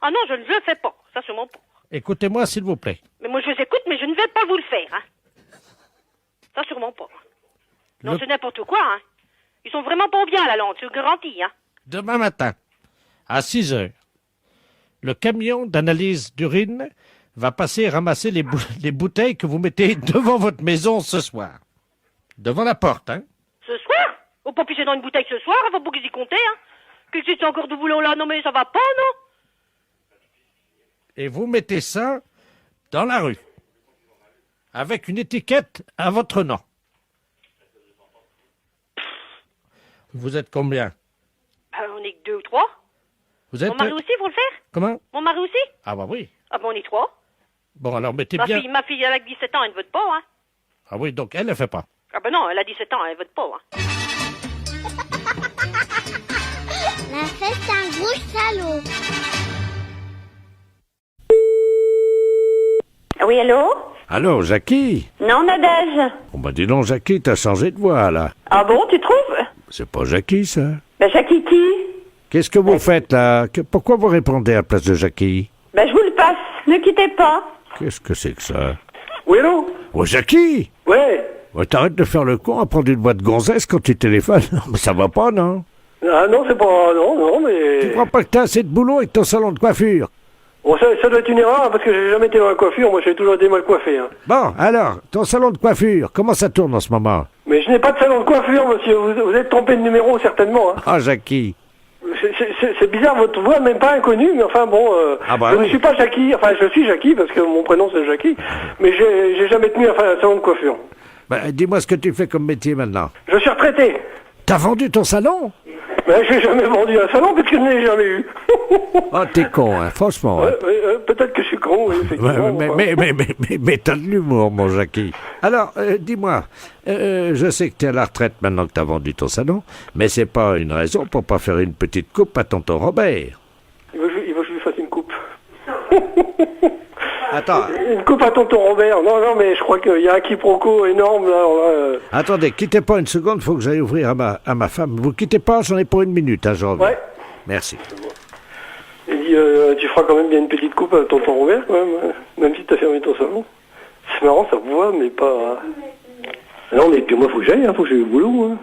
Ah non, je ne le fais pas, ça sûrement pas. Écoutez-moi, s'il vous plaît. Mais moi je vous écoute, mais je ne vais pas vous le faire, hein. Ça sûrement pas. Non, c'est n'importe quoi, hein. Ils sont vraiment pas bien, la Lande, je vous garantis, hein. Demain matin, à 6 heures, le camion d'analyse d'urine va passer ramasser les bouteilles que vous mettez devant votre maison ce soir. Devant la porte, hein. Ce soir? Faut pas pisser dans une bouteille ce soir, faut pas qu'ils y compter, hein. Qu'est-ce que c'est encore de boulot là? Non mais ça va pas, non? Et vous mettez ça dans la rue, avec une étiquette à votre nom. Vous êtes combien? On est que 2 ou 3. Vous êtes... Mon mari aussi, faut le faire? Comment? Mon mari aussi? Ah bah oui. Ah bon, on est 3. Bon, alors mettez bien... Ma fille, elle a 17 ans, elle ne vote pas, hein. Ah oui, donc elle ne fait pas. Ah ben non, elle a 17 ans, elle vote pas, hein. La fête, c'est un gros salaud. Oui, allô? Allô, Jackie? Non, Nadège. Oh bah dis donc, Jackie, t'as changé de voix, là. Ah bon, tu trouves? C'est pas Jackie, ça. Ben, Jackie qui? Qu'est-ce que vous faites, là? Pourquoi vous répondez à la place de Jackie? Ben, je vous le passe. Ne quittez pas. Qu'est-ce que c'est que ça? Oui, allô? Oh, Jackie? Ouais. Ouais, t'arrêtes de faire le con à prendre une boîte de gonzesse quand tu téléphones. Mais ça va pas, non? Ah non, c'est pas... Non, mais... Tu crois pas que t'as assez de boulot avec ton salon de coiffure? Bon, ça doit être une erreur, parce que j'ai jamais été dans la coiffure. Moi, j'ai toujours été mal coiffé, hein. Bon, alors, ton salon de coiffure, comment ça tourne en ce moment? Mais je n'ai pas de salon de coiffure, monsieur. Vous êtes trompé de numéro, certainement, hein. Ah, Jackie. C'est bizarre, votre voix même pas inconnue, mais enfin bon, je ne suis pas Jackie, enfin je suis Jackie parce que mon prénom c'est Jackie, mais j'ai jamais tenu un salon de coiffure. Ben, dis-moi ce que tu fais comme métier maintenant. Je suis retraité. T'as vendu ton salon? Ben, j'ai jamais vendu un salon parce que je n'ai jamais eu. Oh, t'es con, hein, franchement. Ouais, peut-être que je suis con, oui, effectivement. Mais t'as de l'humour, mon Jackie. Alors, dis-moi, je sais que t'es à la retraite maintenant que t'as vendu ton salon, mais c'est pas une raison pour pas faire une petite coupe à tonton Robert. Il veut que je lui fasse une coupe. Attends. Une coupe à tonton Robert. Non, mais je crois qu'il y a un quiproquo énorme, là. Attendez, quittez pas une seconde, faut que j'aille ouvrir à ma femme. Vous quittez pas, j'en ai pour une minute, hein, j'en reviens. Ouais. Merci. Il dit, tu feras quand même bien une petite coupe à tonton Robert, quand même si t'as fermé ton salon. C'est marrant, ça vous voit, mais pas... Non, mais puis moi, faut que j'aille, faut que j'aille au boulot. Hein.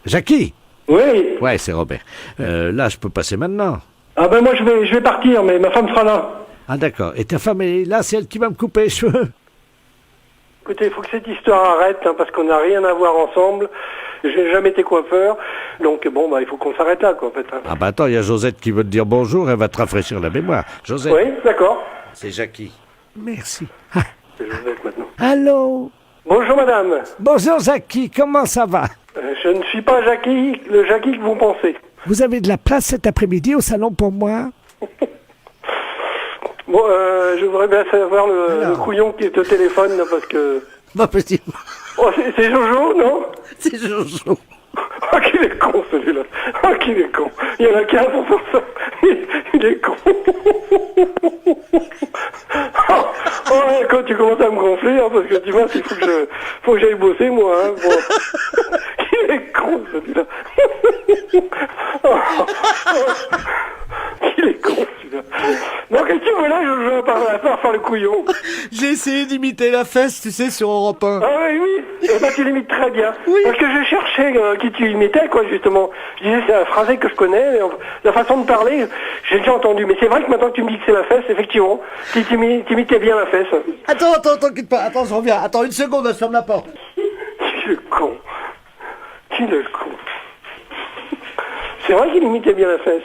Jackie? Oui. Ouais, c'est Robert. Là, je peux passer maintenant. Ah ben moi, je vais partir, mais ma femme sera là. Ah d'accord. Et ta femme est là, c'est elle qui va me couper les cheveux? Écoutez, il faut que cette histoire arrête, parce qu'on n'a rien à voir ensemble. J'ai jamais été coiffeur, donc bon, il faut qu'on s'arrête là, quoi, en fait. Ah bah attends, il y a Josette qui veut te dire bonjour, elle va te rafraîchir la mémoire. Josette. Oui, d'accord. C'est Jackie. Merci. C'est Josette maintenant. Allô? Bonjour madame. Bonjour Jackie, comment ça va? Je ne suis pas Jackie, le Jackie que vous pensez. Vous avez de la place cet après-midi au salon pour moi? Bon, je voudrais bien savoir le couillon qui est au téléphone, là, parce que... Pas possible. Oh, c'est Jojo, non? C'est Jojo. Oh, qu'il est con, celui-là. Oh, qu'il est con. Il y en a qu'un pour faire ça. Il est con. Oh, quand tu commences à me gonfler, parce que tu vois, il faut que j'aille bosser, moi. Bon. Il est con, celui-là. Il est con, celui-là. Non, qu'est-ce que tu veux là, je vais pas faire le couillon. J'ai essayé d'imiter la fesse, tu sais, sur Europe 1. Ah oui. Eh ben, tu l'imites très bien. Oui. Parce que je cherchais qui tu imitais, quoi, justement. Je disais, c'est un phrasé que je connais, la façon de parler, j'ai déjà entendu. Mais c'est vrai que maintenant que tu me dis que c'est la fesse, effectivement, tu imitais bien la fesse. Attends, quitte pas. Attends, je reviens. Attends, une seconde, je ferme la porte. Qui est con. C'est vrai qu'il imitait bien la fesse.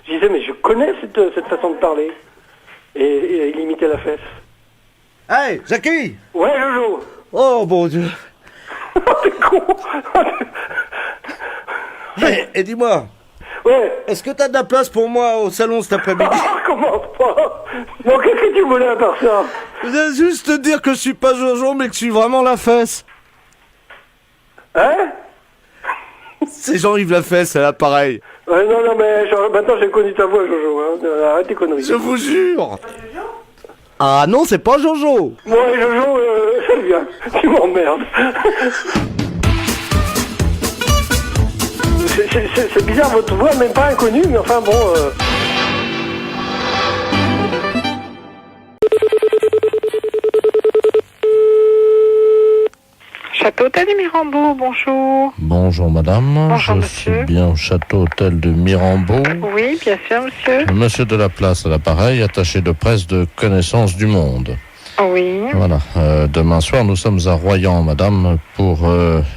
Je disais, mais je connais cette façon de parler. Et il imitait la fesse. Hey, Jackie! Ouais, Jojo! Oh, mon Dieu! T'es con! Hey, et dis-moi! Ouais! Est-ce que t'as de la place pour moi au salon cet après-midi? Commence pas! Bon, qu'est-ce que tu voulais à part ça? Je voulais juste te dire que je suis pas Jojo, mais que je suis vraiment la fesse. Hein? C'est Jean-Yves Lafesse, à l'appareil. Ouais, non, mais maintenant j'ai connu ta voix, Jojo. Arrête tes conneries. Je vous jure. Ah non, c'est pas Jojo. Ouais, Jojo, c'est bien. Tu m'emmerdes. C'est bizarre, votre voix, même pas inconnue, mais enfin bon... Château Hôtel de Mirambeau, bonjour. Bonjour madame, bonjour, je monsieur. suis bien au Château Hôtel de Mirambeau. Oui, bien sûr, monsieur. Monsieur de la Place à l'appareil, attaché de presse de Connaissance du Monde. Oui. Voilà, demain soir nous sommes à Royan, madame, pour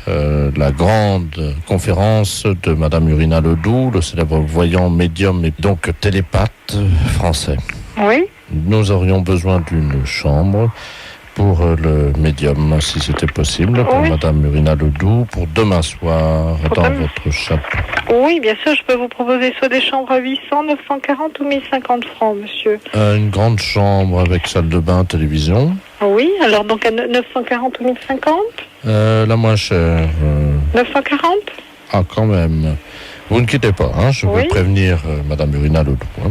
la grande conférence de madame Urina Ledoux, le célèbre voyant médium et donc télépathe français. Oui. Nous aurions besoin d'une chambre pour le médium, si c'était possible, pour madame Urina Ledoux, pour demain soir, dans votre château. Oui, bien sûr, je peux vous proposer soit des chambres à 800, 940 ou 1050 francs, monsieur. Une grande chambre avec salle de bain, télévision. Oui, alors donc à 940 ou 1050 la moins chère. 940 Ah, quand même. Vous ne quittez pas, hein, je vais prévenir madame Urina Ledoux. Hein.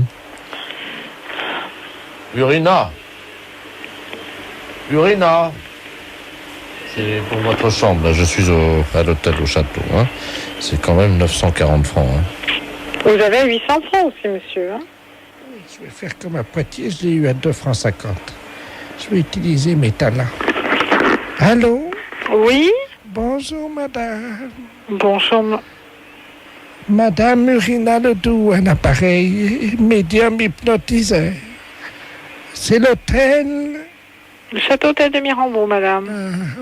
Urina, c'est pour votre chambre, là. Je suis à l'hôtel au château. Hein. C'est quand même 940 francs. Hein. Vous avez 800 francs aussi, monsieur. Hein. Oui, je vais faire comme à Poitiers, je l'ai eu à 2 francs 50. Je vais utiliser mes talents. Allô? Oui? Bonjour, madame. Bonjour, Madame Urina Ledoux, un appareil médium hypnotiseur. C'est l'hôtel... Le Château Hôtel de Mirambeau, madame.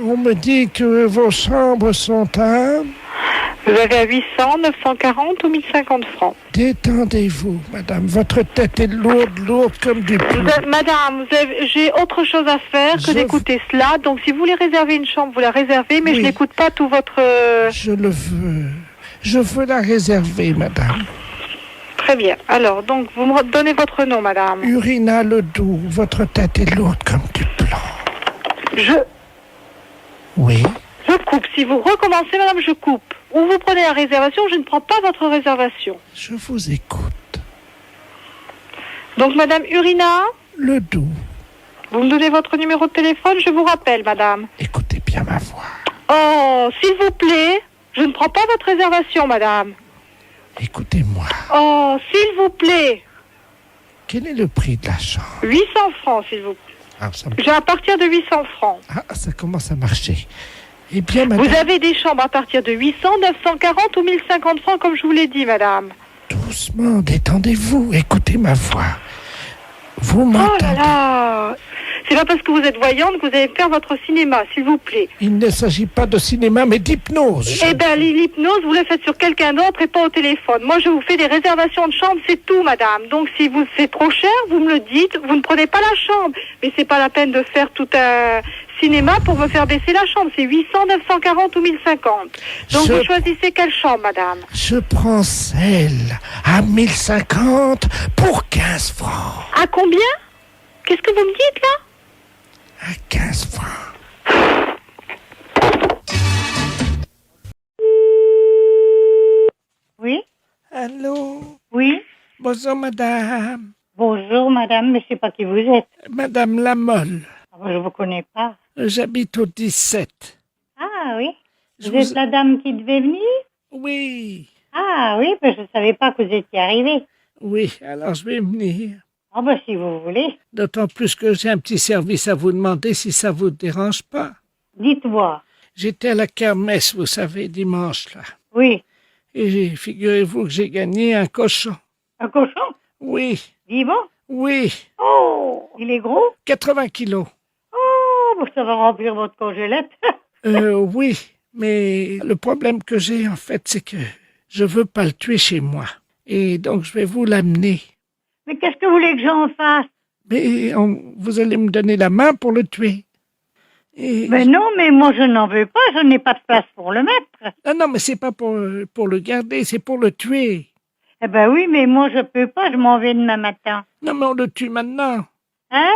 On me dit que vos chambres sont à... Vous avez à 800, 940 ou 1050 francs. Détendez-vous, madame. Votre tête est lourde comme du plomb. Madame, j'ai autre chose à faire que d'écouter cela. Donc, si vous voulez réserver une chambre, vous la réservez, mais je n'écoute pas tout votre... Je le veux. Je veux la réserver, madame. Très Très bien. Alors, donc, vous me donnez votre nom, madame. Urina Ledoux, votre tête est lourde comme du plomb. Oui. Je coupe. Si vous recommencez, madame, je coupe. Ou vous prenez la réservation, je ne prends pas votre réservation. Je vous écoute. Donc, madame Urina Ledoux. Vous me donnez votre numéro de téléphone, je vous rappelle, madame. Écoutez bien ma voix. Oh, s'il vous plaît, je ne prends pas votre réservation, madame. Écoutez-moi. Oh, s'il vous plaît. Quel est le prix de la chambre? 800 francs, s'il vous plaît. Ah, ça... J'ai à partir de 800 francs. Ah, ça commence à marcher. Eh bien, madame... Vous avez des chambres à partir de 800, 940 ou 1050 francs, comme je vous l'ai dit, madame. Doucement, détendez-vous. Écoutez ma voix. Vous m'entendez? Oh là là! C'est pas parce que vous êtes voyante que vous allez faire votre cinéma, s'il vous plaît. Il ne s'agit pas de cinéma, mais d'hypnose. Eh bien, l'hypnose, vous la faites sur quelqu'un d'autre et pas au téléphone. Moi, je vous fais des réservations de chambre, c'est tout, madame. Donc, si vous c'est trop cher, vous me le dites, vous ne prenez pas la chambre. Mais c'est pas la peine de faire tout un cinéma pour me faire baisser la chambre. C'est 800, 940 ou 1050. Donc, vous choisissez quelle chambre, madame? Je prends celle à 1050 pour 15 francs. À combien? Qu'est-ce que vous me dites, là? À 15 francs. Oui? Allô? Oui? Bonjour, madame. Bonjour, madame, mais je sais pas qui vous êtes. Madame Lamolle. Je vous connais pas. J'habite au 17. Ah oui? Vous êtes la dame qui devait venir? Oui. Ah oui, mais je savais pas que vous étiez arrivée. Oui, alors je vais venir. Ah ben si vous voulez. D'autant plus que j'ai un petit service à vous demander si ça vous dérange pas. Dites-moi. J'étais à la kermesse, vous savez, dimanche, là. Oui. Et figurez-vous que j'ai gagné un cochon. Un cochon? Oui. Vivant? Oui. Oh, il est gros? 80 kilos. Oh, bon, ça va remplir votre congélette. Oui, mais le problème que j'ai, en fait, c'est que je veux pas le tuer chez moi. Et donc, je vais vous l'amener. Mais qu'est-ce que vous voulez que j'en fasse? Mais vous allez me donner la main pour le tuer. Et mais non, mais moi je n'en veux pas, je n'ai pas de place pour le mettre. Ah non, mais c'est pas pour le garder, c'est pour le tuer. Eh ben oui, mais moi je peux pas, je m'en vais demain matin. Non, mais on le tue maintenant. Hein?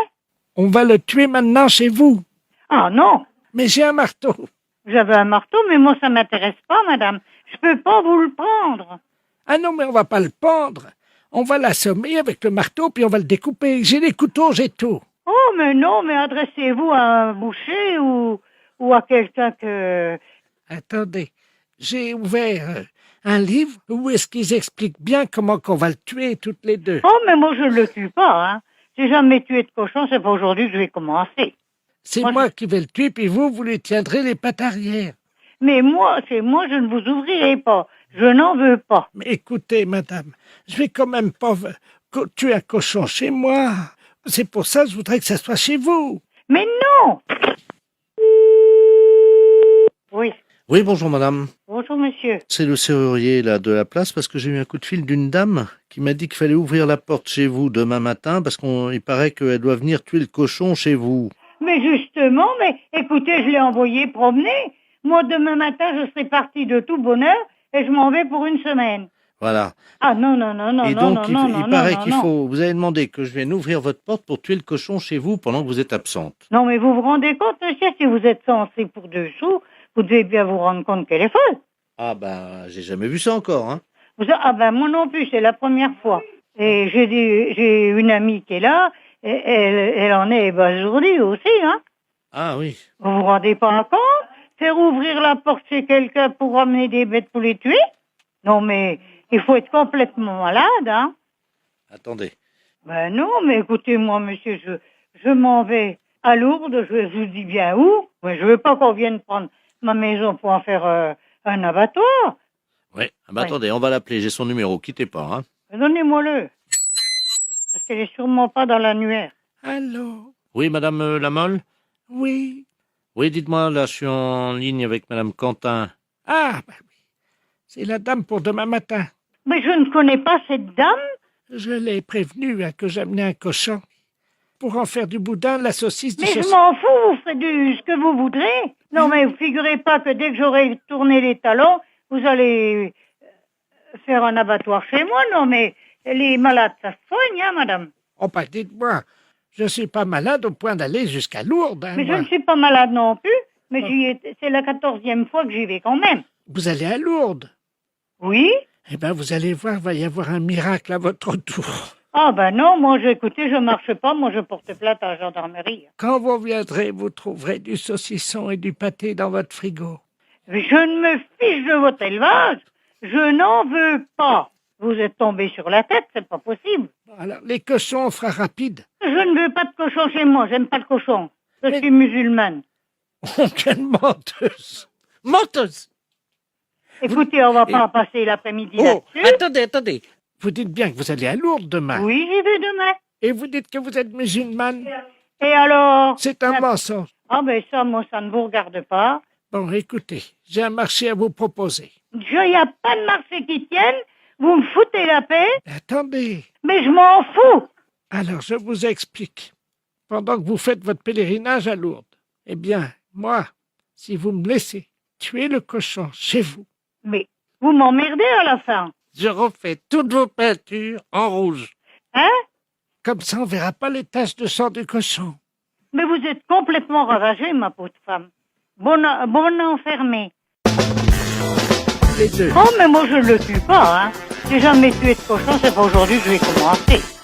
On va le tuer maintenant chez vous. Ah non. Mais j'ai un marteau. J'avais un marteau, mais moi ça m'intéresse pas, madame. Je peux pas vous le prendre. Ah non, mais on va pas le pendre. On va l'assommer avec le marteau, puis on va le découper. J'ai les couteaux, j'ai tout. Oh, mais non, mais adressez-vous à un boucher ou à quelqu'un que... Attendez, j'ai ouvert un livre où est-ce qu'ils expliquent bien comment qu'on va le tuer toutes les deux. Oh, mais moi je le tue pas, hein. J'ai jamais tué de cochon, c'est pas aujourd'hui que je vais commencer. C'est moi qui vais le tuer, puis vous lui tiendrez les pattes arrière. Mais moi, je ne vous ouvrirai pas. Je n'en veux pas. Mais écoutez, madame, je vais quand même pas tuer un cochon chez moi. C'est pour ça que je voudrais que ça soit chez vous. Mais non! Oui. Oui, bonjour madame. Bonjour monsieur. C'est le serrurier là de la place parce que j'ai eu un coup de fil d'une dame qui m'a dit qu'il fallait ouvrir la porte chez vous demain matin parce qu'il paraît qu'elle doit venir tuer le cochon chez vous. Mais justement, mais écoutez, je l'ai envoyé promener. Moi, demain matin, je serai partie de tout bonheur et je m'en vais pour une semaine. Voilà. Ah non, non, non, non, et non, donc, non, il paraît qu'il faut... Vous avez demandé que je vienne ouvrir votre porte pour tuer le cochon chez vous pendant que vous êtes absente. Non, mais vous vous rendez compte, monsieur, si vous êtes censé pour 2 sous, vous devez bien vous rendre compte qu'elle est folle. Ah ben, j'ai jamais vu ça encore, hein. Ah ben, moi non plus, c'est la première fois. Et j'ai une amie qui est là, et elle en est ébasourdie aussi, hein. Ah oui. Vous vous rendez pas compte? Faire ouvrir la porte chez quelqu'un pour ramener des bêtes pour les tuer? Non, mais il faut être complètement malade, hein. Attendez. Ben non, mais écoutez-moi, monsieur, je m'en vais à Lourdes, je vous dis bien où. Mais je veux pas qu'on vienne prendre ma maison pour en faire un abattoir. Oui, ben attendez, on va l'appeler, j'ai son numéro, quittez pas, hein. Donnez-moi-le. Parce qu'elle est sûrement pas dans l'annuaire. Allô? Oui, madame Lamolle? Oui. Oui, dites-moi, là, je suis en ligne avec madame Quentin. Ah, ben oui. C'est la dame pour demain matin. Mais je ne connais pas cette dame. Je l'ai prévenue que j'amenais un cochon. Pour en faire du boudin, la saucisse... Mais je m'en fous, vous ferez ce que vous voudrez. Non, mais vous figurez pas que dès que j'aurai tourné les talons, vous allez faire un abattoir chez moi. Non, mais Les malades, ça se soigne, hein, madame? Oh, bah, dites-moi, je suis pas malade au point d'aller jusqu'à Lourdes. Hein, Mais moi. je ne suis pas malade non plus, mais c'est la 14e fois que j'y vais quand même. Vous allez à Lourdes? Oui. Eh ben, vous allez voir, va y avoir un miracle à votre tour. Ah ben non, moi, écoutez, je marche pas, moi, je porte plainte à la gendarmerie. Quand vous viendrez, vous trouverez du saucisson et du pâté dans votre frigo. Je ne me fiche de votre élevage. Je n'en veux pas. Vous êtes tombé sur la tête, c'est pas possible. Alors, les cochons, on fera rapide. Je ne veux pas de cochon chez moi, j'aime pas le cochon. Je suis musulmane. Oh, quelle menteuse! Menteuse! Écoutez, on va pas passer l'après-midi là-dessus. Attendez. Vous dites bien que vous allez à Lourdes demain. Oui, j'y vais demain. Et vous dites que vous êtes musulmane? Et alors? C'est un mensonge. Ah ben ça, moi, ça ne vous regarde pas. Bon, écoutez, j'ai un marché à vous proposer. Il n'y a pas de marché qui tienne. Vous me foutez la paix. Attendez. Mais je m'en fous. Alors, je vous explique. Pendant que vous faites votre pèlerinage à Lourdes, eh bien, moi, si vous me laissez tuer le cochon chez vous... Mais vous m'emmerdez à la fin. Je refais toutes vos peintures en rouge. Hein? Comme ça, on verra pas les taches de sang du cochon. Mais vous êtes complètement ravagée, ma pauvre femme. Bon enfermée. Les deux. Oh, mais moi, je ne le tue pas, hein. J'ai jamais tué de cochon, c'est pas aujourd'hui que je vais commencer.